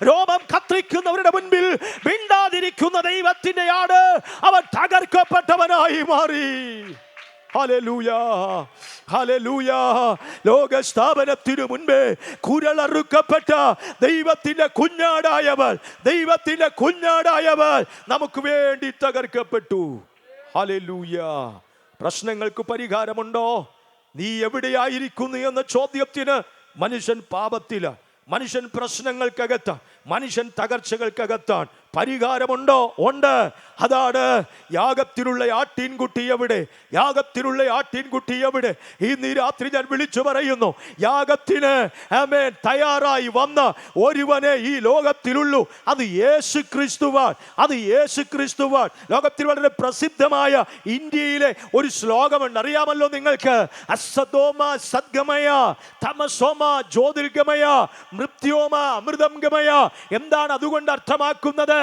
രോമം കത്തിരിക്കുന്നവരുടെ മുൻപിൽ മിണ്ടാതിരിക്കുന്ന ദൈവത്തിന്റെ ആട്, അവൻ തകർക്കപ്പെട്ടവനായി മാറി. Hallelujah, hallelujah. ലോകസ്ഥാപനത്തിനു മുൻപേ കുരളറുക്കപ്പെട്ട ദൈവത്തിന്റെ കുഞ്ഞാടായവൾ, ദൈവത്തിന്റെ കുഞ്ഞാടായവൾ നമുക്ക് വേണ്ടി തകർക്കപ്പെട്ടു. ഹല്ലേലൂയ. പ്രശ്നങ്ങൾക്ക് പരിഹാരമുണ്ടോ? നീ എവിടെയായിരിക്കുന്നു എന്ന ചോദ്യത്തിന് മനുഷ്യൻ പാപത്തിലാണ്, മനുഷ്യൻ പ്രശ്നങ്ങൾക്കകത്താണ്, മനുഷ്യൻ തകർച്ചകൾക്കകത്താണ്. പരിഹാരമുണ്ടോ? ഉണ്ട്. അതാണ് യാഗത്തിലുള്ള ആട്ടിൻകുട്ടി എവിടെ, യാഗത്തിലുള്ള ആട്ടിൻകുട്ടി എവിടെ? ഇന്ന് രാത്രി ഞാൻ വിളിച്ചു പറയുന്നു, യാഗത്തിന് ആമേൻ തയ്യാറായി വന്ന ഒരുവനെ ഈ ലോകത്തിലുള്ളൂ. അത് യേശു ക്രിസ്തുവാൻ, അത് യേശു ക്രിസ്തുവാൻ. ലോകത്തിൽ വളരെ പ്രസിദ്ധമായ ഇന്ത്യയിലെ ഒരു ശ്ലോകമുണ്ട്, അറിയാമല്ലോ നിങ്ങൾക്ക്. അസതോമ സദ്ഗമയ, തമസോമ ജ്യോതിർഗമയ, മൃത്യോമ അമൃതം ഗമയ. എന്താണ് അതുകൊണ്ട് അർത്ഥമാക്കുന്നത്?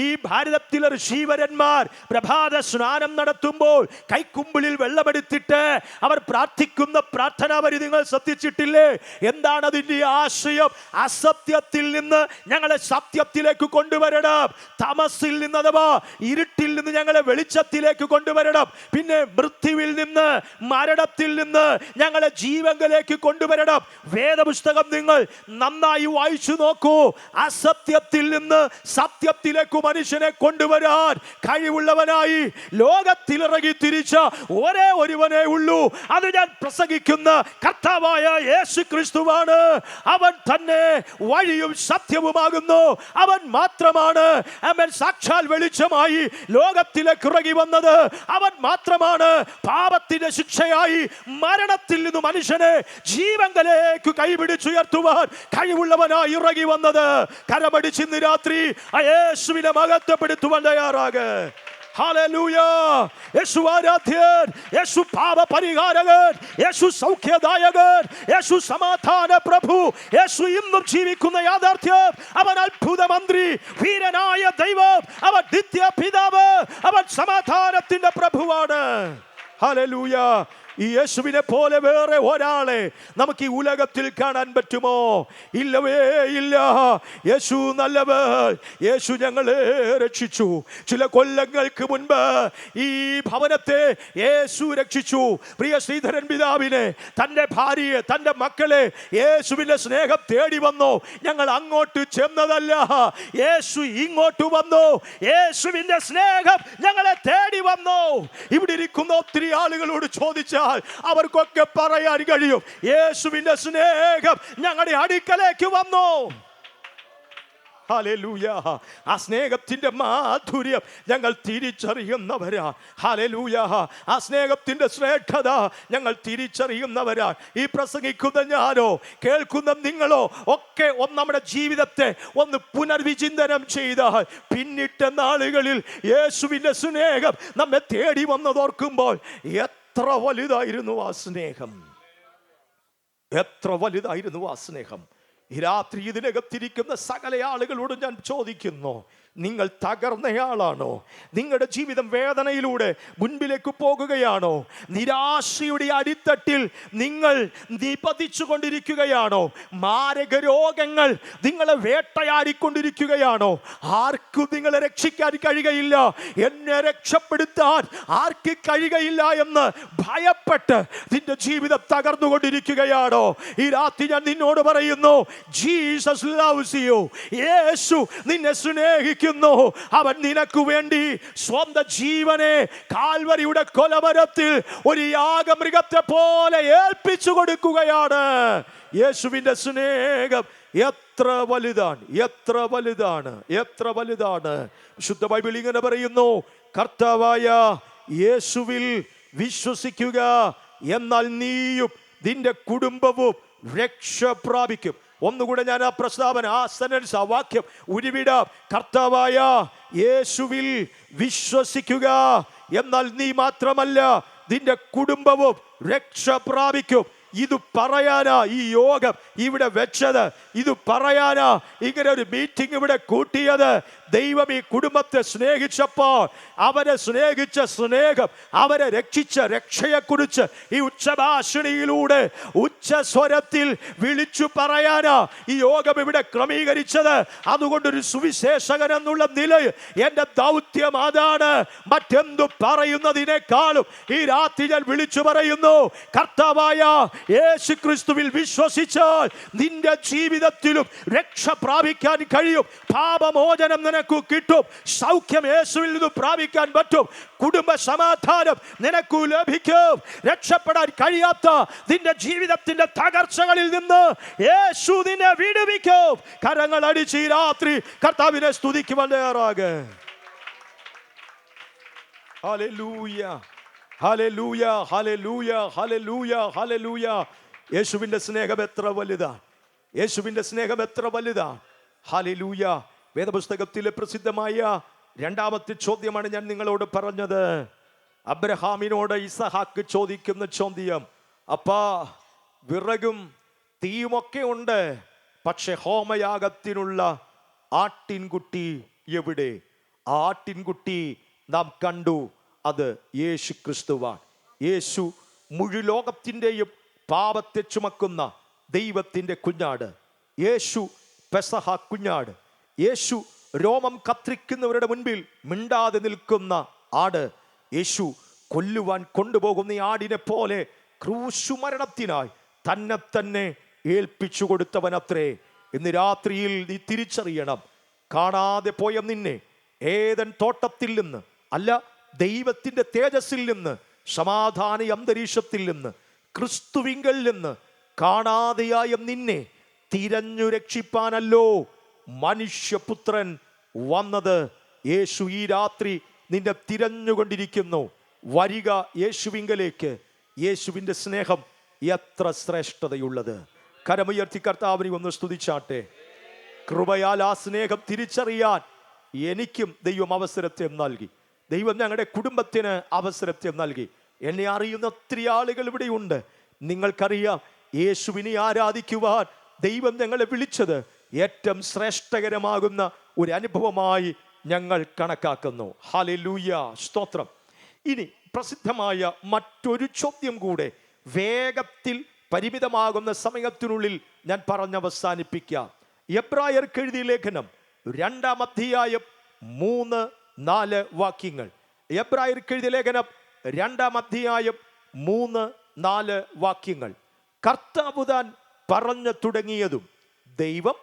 ഈ ഭാരതത്തിലെ ഋഷീവരന്മാർ പ്രഭാത സ്നാനം നടത്തുമ്പോൾ കൈക്കുമ്പിളിൽ വെള്ളമെടുത്തിട്ട് അവർ പ്രാർത്ഥിക്കുന്ന പ്രാർത്ഥനാ വരി നിങ്ങൾ ശ്രദ്ധിച്ചിട്ടില്ലേ? എന്താണ് അതിന്റെ ആശയം? അസത്യത്തിൽ നിന്ന് ഞങ്ങളെ സത്യത്തിലേക്ക് കൊണ്ടുവരണം, തമസിൽ നിന്ന് അഥവാ ഇരുട്ടിൽ നിന്ന് ഞങ്ങളെ വെളിച്ചത്തിലേക്ക് കൊണ്ടുവരണം, പിന്നെ മൃത്യുവിൽ നിന്ന്, മരണത്തിൽ നിന്ന് ഞങ്ങളെ ജീവനിലേക്ക് കൊണ്ടുവരണം. വേദപുസ്തകം നിങ്ങൾ നന്നായി വായിച്ചു നോക്കൂ. അസത്യത്തിൽ നിന്ന് സത്യത്തിലേക്ക് മനുഷ്യനെ കൊണ്ടുവരാൻ കഴിവുള്ളവനായി ലോകത്തിൽ ഇറങ്ങി തിരിച്ച ഒരേ ഒരുവനേ ഉള്ളൂ. അത് ഞാൻ പ്രസംഗിക്കുന്ന കർത്താവായ യേശു ക്രിസ്തുവാണ്. അവൻ തന്നെ വഴിയും സത്യവുമാകുന്നു. അവൻ മാത്രമാണ് അവൻ സാക്ഷാൽ വെളിച്ചമായി ലോകത്തിലേക്ക് ഇറങ്ങി വന്നത്. അവൻ മാത്രമാണ് പാപത്തിന്റെ ശിക്ഷയായി മരണത്തിൽ നിന്ന് മനുഷ്യനെ ജീവങ്കലേക്ക് കൈപിടിച്ചുയർത്തുവാൻ കഴിവുള്ളവനായി ഇറങ്ങി വന്നത്. കരമടിച്ച് ഇന്ന് രാത്രി യേശുവിനെ മഹത്വപ്പെടുത്തുവാൻ തയ്യാറാക്. ഹല്ലേലൂയ. യേശു ആരാധ്യൻ, യേശു പാപ പരിഹാരകൻ, യേശു സൗഖ്യദായകൻ, യേശു സമാധാന പ്രഭു, യേശു ഇന്നും ജീവിക്കുന്ന യാഥാർത്ഥ്യം. അവൻ അത്ഭുത മന്ത്രി, വീരനായ ദൈവം, അവൻ നിത്യ പിതാവ്, അവൻ സമാധാനത്തിന്റെ പ്രഭുവാണ്. ഹല്ലേലൂയ. ഈ യേശുവിനെ പോലെ വേറെ ഒരാളെ നമുക്ക് ഈ ഉലകത്തിൽ കാണാൻ പറ്റുമോ? ഇല്ലവേ ഇല്ല. യേശു നല്ലവൻ. യേശു ഞങ്ങളെ രക്ഷിച്ചു. ചില കൊല്ലങ്ങൾക്ക് മുൻപ് ഈ ഭവനത്തെ യേശു രക്ഷിച്ചു. പ്രിയ ശ്രീധരൻ പിതാവിനെ, തൻ്റെ ഭാര്യയെ, തൻ്റെ മക്കളെ യേശുവിൻ്റെ സ്നേഹം തേടി വന്നു. ഞങ്ങൾ അങ്ങോട്ട് ചെന്നതല്ല, യേശു ഇങ്ങോട്ട് വന്നു. യേശുവിൻ്റെ സ്നേഹം ഞങ്ങളെ തേടി വന്നു. ഇവിടെ ഇരിക്കുന്ന ഒത്തിരി ആളുകളോട് ചോദിച്ചാൽ അവർക്കൊക്കെ പറയാൻ കഴിയും, യേശുവിന്റെ സ്നേഹം ഞങ്ങളുടെ അടുക്കലേക്ക് വന്നു. ഹല്ലേലൂയ. ആ സ്നേഹത്തിന്റെ മാധുര്യം ഞങ്ങൾ തിരിച്ചറിയുന്നവരാ. ഹല്ലേലൂയ. ആ സ്നേഹത്തിന്റെ ശ്രേഷ്ഠത ഞങ്ങൾ തിരിച്ചറിയുന്നവരാ. ഈ പ്രസംഗിക്കുന്ന ഞാനോ കേൾക്കുന്ന നിങ്ങളോ ഒക്കെ നമ്മുടെ ജീവിതത്തെ ഒന്ന് പുനർവിചിന്തനം ചെയ്താൽ പിന്നിട്ട നാളുകളിൽ യേശുവിന്റെ സ്നേഹം നമ്മെ തേടി വന്നതോർക്കുമ്പോൾ എത്ര വലുതായിരുന്നു ആ സ്നേഹം, എത്ര വലുതായിരുന്നു ആ സ്നേഹം. ഈ രാത്രി ഇതിനകത്തിരിക്കുന്ന സകല ആളുകളോട് ഞാൻ ചോദിക്കുന്നു, നിങ്ങൾ തകർന്നയാളാണോ? നിങ്ങളുടെ ജീവിതം വേദനയിലൂടെ മുൻപിലേക്ക് പോകുകയാണോ? നിരാശയുടെ അടിത്തട്ടിൽ നിങ്ങൾ നിപതിച്ചു കൊണ്ടിരിക്കുകയാണോ? മാരക രോഗങ്ങൾ നിങ്ങളെ വേട്ടയാടിക്കൊണ്ടിരിക്കുകയാണോ? ആർക്കും നിങ്ങളെ രക്ഷിക്കാൻ കഴിയുകയില്ല, എന്നെ രക്ഷപ്പെടുത്താൻ ആർക്ക് കഴിയുകയില്ല എന്ന് ഭയപ്പെട്ട് നിന്റെ ജീവിതം തകർന്നുകൊണ്ടിരിക്കുകയാണോ? ഈ രാത്രി ഞാൻ നിന്നോട് പറയുന്നു, ജീസസ് ലവ്സ് യു. യേശു നിന്നെ സ്നേഹിക്കുന്നു. അവൻ നിനക്ക് വേണ്ടി സ്വന്തം ജീവനെ കാൽവരിയുടെ കൊലമരത്തിൽ ഒരു യാഗമൃഗത്തെ പോലെ ഏൽപ്പിച്ചു കൊടുക്കുകയാണ്. യേശുവിന്റെ സ്നേഹം എത്ര വലുതാണ്, എത്ര വലുതാണ്, എത്ര വലുതാണ്. വിശുദ്ധ ബൈബിൾ ഇങ്ങനെ പറയുന്നു, കർത്താവായ യേശുവിൽ വിശ്വസിക്കുക, എന്നാൽ നീയും നിന്റെ കുടുംബവും രക്ഷ പ്രാപിക്കും. ഒന്നുകൂടെ ഞാൻ ആ പ്രസ്താവന, ആ സെന്റൻസ്, ആ വാക്യം ഉരുവിടാം. കർത്താവായ യേശുവിൽ വിശ്വസിക്കുക, എന്നാൽ നീ മാത്രമല്ല നിന്റെ കുടുംബവും രക്ഷ പ്രാപിക്കും. ഇത് പറയാനാ ഈ യോഗം ഇവിടെ വെച്ചത്. ഇത് പറയാനാ ഇങ്ങനെ ഒരു മീറ്റിംഗ് ഇവിടെ കൂട്ടിയത്. ദൈവം ഈ കുടുംബത്തെ സ്നേഹിച്ചപ്പോൾ അവരെ സ്നേഹിച്ച സ്നേഹം, അവരെ രക്ഷിച്ച രക്ഷയെക്കുറിച്ച് ഈ ഉച്ചഭാഷിണിയിലൂടെ ഉച്ചസ്വരത്തിൽ വിളിച്ചു പറയാനാ ഈ യോഗം ഇവിടെ ക്രമീകരിച്ചത്. അതുകൊണ്ടൊരു സുവിശേഷകൻ എന്നുള്ള നിലയിൽ എൻ്റെ ദൗത്യം അതാണ്. മറ്റെന്തു പറയുന്നതിനേക്കാളും ഈ രാത്രി ഞാൻ വിളിച്ചു പറയുന്നു, കർത്താവായ യേശു ക്രിസ്തുവിൽ വിശ്വസിച്ചാൽ നിന്റെ ജീവിതത്തിലും രക്ഷ പ്രാപിക്കാൻ കഴിയും. പാപമോചനം നിനക്ക് കിട്ടും. സൗഖ്യം യേശുവിൽ നിന്ന് പ്രാപിക്കാൻ പറ്റും. കുടുംബ സമാധാനം നിനക്ക് ലഭിക്കും. രക്ഷപ്പെടാൻ കഴിയാത്ത നിന്റെ ജീവിതത്തിന്റെ തകർച്ചകളിൽ നിന്ന് യേശു നിന്നെ വിടുവിക്കും. കരങ്ങൾ അടിച്ച് ഈ രാത്രി കർത്താവിനെ സ്തുതിക്കുവാൻ തയ്യാറാക്. ഹല്ലേലൂയ, ഹല്ലേലൂയ, ഹല്ലേലൂയ, ഹല്ലേലൂയ, ഹല്ലേലൂയ. യേശുവിന്റെ സ്നേഹം എത്ര വലുതാണ്, യേശുവിന്റെ സ്നേഹം എത്ര വലുതാണ്. ഹല്ലേലൂയ. വേദപുസ്തകത്തിലെ പ്രസിദ്ധമായ രണ്ടാമത്തെ ചോദ്യമാണ് ഞാൻ നിങ്ങളോട് പറഞ്ഞത്. അബ്രഹാമിനോട് ഇസഹാക്ക് ചോദിക്കുന്ന ചോദ്യം, അപ്പാ വിറകും തീയുമൊക്കെ ഉണ്ട്, പക്ഷെ ഹോമയാഗത്തിനുള്ള ആട്ടിൻകുട്ടി എവിടെ? ആ ആട്ടിൻകുട്ടി നാം കണ്ടു, അത് യേശു ക്രിസ്തുവാണ്. യേശു മുഴുലോകത്തിൻ്റെയും പാപത്തെ ചുമക്കുന്ന ദൈവത്തിൻ്റെ കുഞ്ഞാട്. യേശു പെസഹ കുഞ്ഞാട്. യേശു രോമം കത്രിക്കുന്നവരുടെ മുൻപിൽ മിണ്ടാതെ നിൽക്കുന്ന ആട്. യേശു കൊല്ലുവാൻ കൊണ്ടുപോകുന്ന ഈ ആടിനെ പോലെ ക്രൂശുമരണത്തിനായി തന്നെ തന്നെ ഏൽപ്പിച്ചു കൊടുത്തവനത്രേ. ഇന്ന് രാത്രിയിൽ നീ തിരിച്ചറിയണം, കാണാതെ പോയ നിന്നെ ഏദൻ തോട്ടത്തിൽ നിന്ന്, അല്ല ദൈവത്തിൻ്റെ തേജസ്സിൽ നിന്ന്, സമാധാന അന്തരീക്ഷത്തിൽ നിന്ന്, ക്രിസ്തുവിങ്കൽ നിന്ന് കാണാതെയായ നിന്നെ തിരഞ്ഞു രക്ഷിപ്പാനല്ലോ മനുഷ്യപുത്രൻ വന്നത്. യേശു ഈ രാത്രി നിന്നെ തിരഞ്ഞുകൊണ്ടിരിക്കുന്നു. വരിക യേശുവിങ്കലേക്ക്. യേശുവിൻ്റെ സ്നേഹം എത്ര ശ്രേഷ്ഠതയുള്ളത്. കരമുയർത്തി കർത്താവിനെ ഒന്ന് സ്തുതിച്ചാട്ടെ. കൃപയാൽ ആ സ്നേഹം തിരിച്ചറിയാൻ എനിക്കും ദൈവം അവസരത്തെ നൽകി. ദൈവം ഞങ്ങളുടെ കുടുംബത്തിന് അവസരത്തെ നൽകി. എന്നെ അറിയുന്ന ഒത്തിരി ആളുകൾ ഇവിടെയുണ്ട്. നിങ്ങൾക്കറിയാം, യേശുവിനെ ആരാധിക്കുവാൻ ദൈവം ഞങ്ങളെ വിളിച്ചത് ഏറ്റവും ശ്രേഷ്ഠകരമാകുന്ന ഒരു അനുഭവമായി ഞങ്ങൾ കണക്കാക്കുന്നു. ഹല്ലേലൂയ, സ്തോത്രം. ഇനി പ്രസിദ്ധമായ മറ്റൊരു ചോദ്യം കൂടെ വേഗത്തിൽ പരിമിതമാകുന്ന സമയത്തിനുള്ളിൽ ഞാൻ പറഞ്ഞവസാനിപ്പിക്കാം. എബ്രായർക്ക് എഴുതിയ ലേഖനം 2-ാം അധ്യായം 3-4 വാക്യങ്ങൾ. എബ്രായർക്ക് എഴുതിയ ലേഖനം 2-ാം അധ്യായം 3-4 വാക്യങ്ങൾ. കർത്താവ് താൻ പറഞ്ഞു തുടങ്ങിയതും ദൈവം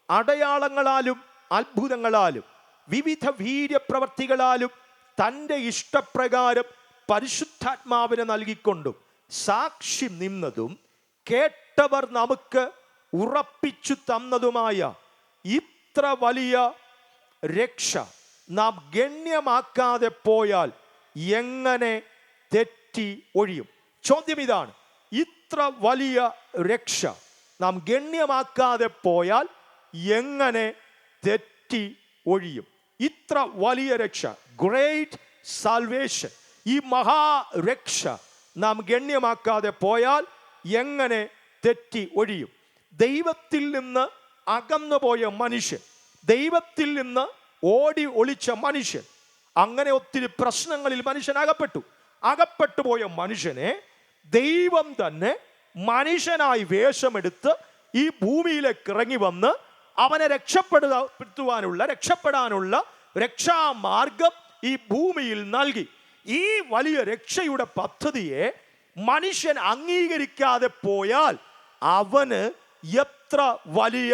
അടയാളങ്ങളാലും അത്ഭുതങ്ങളാലും വിവിധ വീര്യപ്രവർത്തികളാലും തൻ്റെ ഇഷ്ടപ്രകാരം പരിശുദ്ധാത്മാവിനെ നൽകിക്കൊണ്ടും സാക്ഷി നിന്നതും കേട്ടവർ നമുക്ക് ഉറപ്പിച്ചു തന്നതുമായ ഇത്ര വലിയ രക്ഷ നാം ഗണ്യമാക്കാതെ പോയാൽ എങ്ങനെ തെറ്റി ഒഴിയും? ചോദ്യം ഇതാണ്, ഇത്ര വലിയ രക്ഷ നാം ഗണ്യമാക്കാതെ പോയാൽ എങ്ങനെ തെറ്റി ഒഴിയും? ഇത്ര വലിയ രക്ഷ, ഗ്രേറ്റ് സാൽവേഷൻ, ഈ മഹാരക്ഷ നാം ഗണ്യമാക്കാതെ പോയാൽ എങ്ങനെ തെറ്റി ഒഴിയും? ദൈവത്തിൽ നിന്ന് അകന്നുപോയ മനുഷ്യൻ, ദൈവത്തിൽ നിന്ന് ഓടി ഒളിച്ച മനുഷ്യൻ, അങ്ങനെ ഒത്തിരി പ്രശ്നങ്ങളിൽ മനുഷ്യൻ അകപ്പെട്ടു പോയ മനുഷ്യനെ ദൈവം തന്നെ മനുഷ്യനായി വേഷമെടുത്ത് ഈ ഭൂമിയിലേക്ക് ഇറങ്ങി വന്ന് അവനെ രക്ഷപ്പെടാനുള്ള രക്ഷാമാർഗം ഈ ഭൂമിയിൽ നൽകി. ഈ വലിയ രക്ഷയുടെ പദ്ധതിയെ മനുഷ്യൻ അംഗീകരിക്കാതെ പോയാൽ അവന് എത്ര വലിയ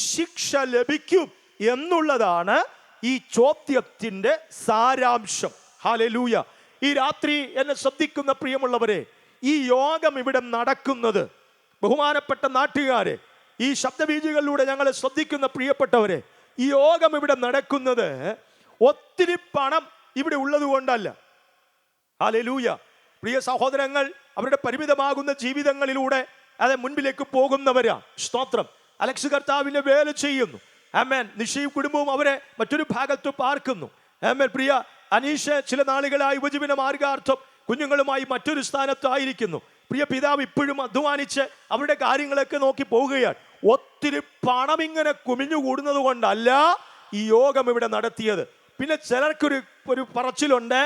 ശിക്ഷ ലഭിക്കും എന്നുള്ളതാണ് ഈ ചോദ്യത്തിന്റെ സാരാംശം. ഹല്ലേലൂയ. ഈ രാത്രി എന്നെ ശ്രദ്ധിക്കുന്ന പ്രിയമുള്ളവരെ, ഈ യോഗം ഇവിടെ നടക്കുന്നത്, ബഹുമാനപ്പെട്ട നാട്ടുകാരെ, ഈ ശബ്ദബീജികളിലൂടെ ഞങ്ങളെ ശ്രദ്ധിക്കുന്ന പ്രിയപ്പെട്ടവരെ, ഈ യോഗം ഇവിടെ നടക്കുന്നത് ഒത്തിരി പണം ഇവിടെ ഉള്ളത് കൊണ്ടല്ല. ഹല്ലേലൂയ. പ്രിയ സഹോദരങ്ങൾ, അവരുടെ പരിമിതമാകുന്ന ജീവിതങ്ങളിലൂടെ അത് മുൻപിലേക്ക് പോകുന്നവരാ. സ്തോത്രം. അലക്സ് കർത്താവിന്റെ വേല ചെയ്യുന്നു. ആമേൻ. നിഷയും കുടുംബവും അവരെ മറ്റൊരു ഭാഗത്ത് പാർക്കുന്നു. ആമേൻ. പ്രിയ അനീഷ് ചില നാളുകളായി ഉപജീവന മാർഗാർത്ഥം കുഞ്ഞുങ്ങളുമായി മറ്റൊരു സ്ഥാനത്തായിരിക്കുന്നു. പ്രിയ പിതാവ് ഇപ്പോഴും അധ്വാനിച്ച് അവരുടെ കാര്യങ്ങളൊക്കെ നോക്കി പോവുകയാണ്. ഒത്തിരി പണം ഇങ്ങനെ കുമിഞ്ഞുകൂടുന്നത് കൊണ്ടല്ല ഈ യോഗം ഇവിടെ നടത്തിയത്. പിന്നെ ചിലർക്കൊരു പറച്ചിലുണ്ട്,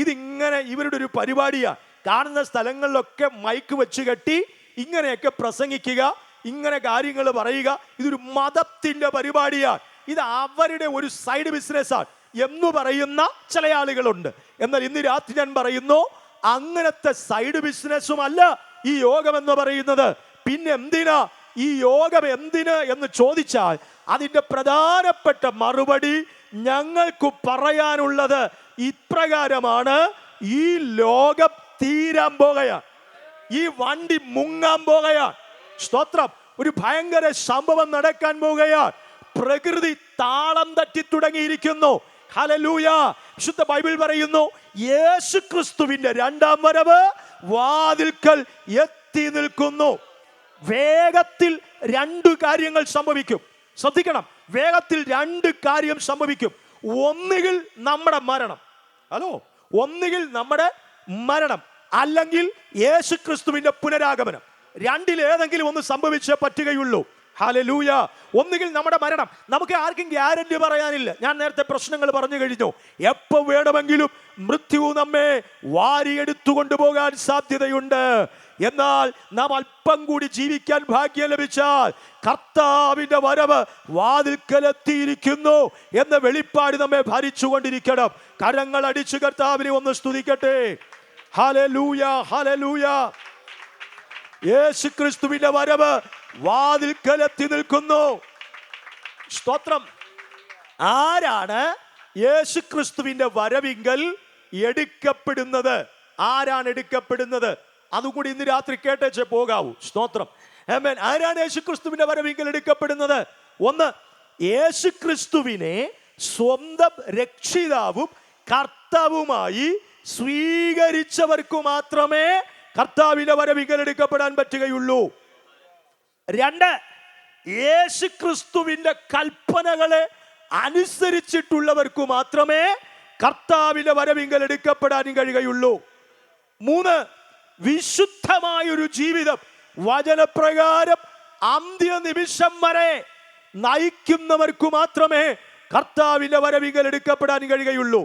ഇതിങ്ങനെ ഇവരുടെ ഒരു പരിപാടിയാണ്. കാണുന്ന സ്ഥലങ്ങളിലൊക്കെ മൈക്ക് വെച്ച് കെട്ടി ഇങ്ങനെയൊക്കെ പ്രസംഗിക്കുക, ഇങ്ങനെ കാര്യങ്ങൾ പറയുക, ഇതൊരു മതത്തിന്റെ പരിപാടിയാണ്, ഇത് അവരുടെ ഒരു സൈഡ് ബിസിനസ്സാണ് എന്ന് പറയുന്ന ചില ആളുകളുണ്ട്. എന്നാൽ ഇന്ന് രാത്രി ഞാൻ പറയുന്നു, അങ്ങനത്തെ സൈഡ് ബിസിനസ്സും അല്ല ഈ യോഗം എന്ന് പറയുന്നത്. പിന്നെ എന്തിനാ ഈ യോഗം എന്ന് ചോദിച്ചാൽ അതിന്റെ പ്രധാനപ്പെട്ട മറുപടി ഞങ്ങൾക്ക് പറയാനുള്ളത് ഇപ്രകാരമാണ്: ഈ ലോകം തീരാൻ പോകുകയാണ്, ഈ വണ്ടി മുങ്ങാൻ പോകുകയാണ്. സ്തോത്രം. ഒരു ഭയങ്കര സംഭവം നടക്കാൻ പോകുകയാണ്. പ്രകൃതി താളം തട്ടി തുടങ്ങിയിരിക്കുന്നു. ഹല്ലേലൂയ. വിശുദ്ധ ബൈബിൾ പറയുന്നു, യേശുക്രിസ്തുവിന്റെ രണ്ടാം വരവ് വാതിൽക്കൽ എത്തി നിൽക്കുന്നു. വേഗത്തിൽ രണ്ട് കാര്യങ്ങൾ സംഭവിക്കും. ശ്രദ്ധിക്കണം, വേഗത്തിൽ രണ്ട് കാര്യം സംഭവിക്കും. ഒന്നുകിൽ നമ്മുടെ മരണം, ഒന്നുകിൽ നമ്മുടെ മരണം, അല്ലെങ്കിൽ യേശുക്രിസ്തുവിന്റെ പുനരാഗമനം. രണ്ടിലേതെങ്കിലും ഒന്ന് സംഭവിച്ചേ പറ്റുകയുള്ളൂ. ഹല്ലേലൂയ. ഒന്നുകിൽ നമ്മുടെ മരണം. നമുക്ക് ആർക്കും ഗ്യാരണ്ടി പറയാനില്ല. ഞാൻ നേരത്തെ പ്രശ്നങ്ങൾ പറഞ്ഞു കഴിഞ്ഞു. എപ്പോൾ വേണമെങ്കിലും മൃത്യു നമ്മെ വാരിയെടുത്തു കൊണ്ടുപോകാൻ സാധ്യതയുണ്ട്. എന്നാൽ നാം അല്പം കൂടി ജീവിക്കാൻ ഭാഗ്യം ലഭിച്ചാൽ കർത്താവിന്റെ വരവ് വാതിൽക്കലെത്തിയിരിക്കുന്നു എന്ന വെളിപ്പാട് നമ്മെ ഭരിച്ചുകൊണ്ടിരിക്കണം. കരങ്ങൾ അടിച്ച് കർത്താവിനെ ഒന്ന് സ്തുതിക്കട്ടെ. ഹല്ലേലൂയ, ഹല്ലേലൂയ. യേശുക്രിസ്തുവിന്റെ വരവ് വാതിൽക്കലെത്തി നിൽക്കുന്നു. സ്തോത്രം. ആരാണ് യേശുക്രിസ്തുവിന്റെ വരവിങ്കൽ എടുക്കപ്പെടുന്നത്? ആരാണ് എടുക്കപ്പെടുന്നത്? അതുകൂടി ഇന്ന് രാത്രി കേട്ടേച്ചേ പോകാവൂ. സ്തോത്രം. ആമേൻ. ആരാണ് യേശുക്രിസ്തുവിന്റെ വരവിങ്കൽ എടുക്കപ്പെടുന്നത്? ഒന്ന്, യേശുക്രിസ്തുവിനെ സ്വന്തം രക്ഷിതാവും കർത്താവുമായി സ്വീകരിച്ചവർക്ക് മാത്രമേ കർത്താവിന്റെ വരവിങ്കൽ എടുക്കപ്പെടാൻ പറ്റുകയുള്ളൂ. രണ്ട്, യേശുക്രിസ്തുവിന്റെ കൽപ്പനകളെ അനുസരിച്ചിട്ടുള്ളവർക്ക് മാത്രമേ കർത്താവിന്റെ വരവിങ്കൽ എടുക്കപ്പെടാൻ കഴിയുകയുള്ളൂ. മൂന്ന്, വിശുദ്ധമായൊരു ജീവിതം വചനപ്രകാരം അന്ത്യനിമിഷം വരെ നയിക്കുന്നവർക്ക് മാത്രമേ കർത്താവിന്റെ വരവിങ്കൽ എടുക്കപ്പെടാൻ കഴിയുകയുള്ളൂ.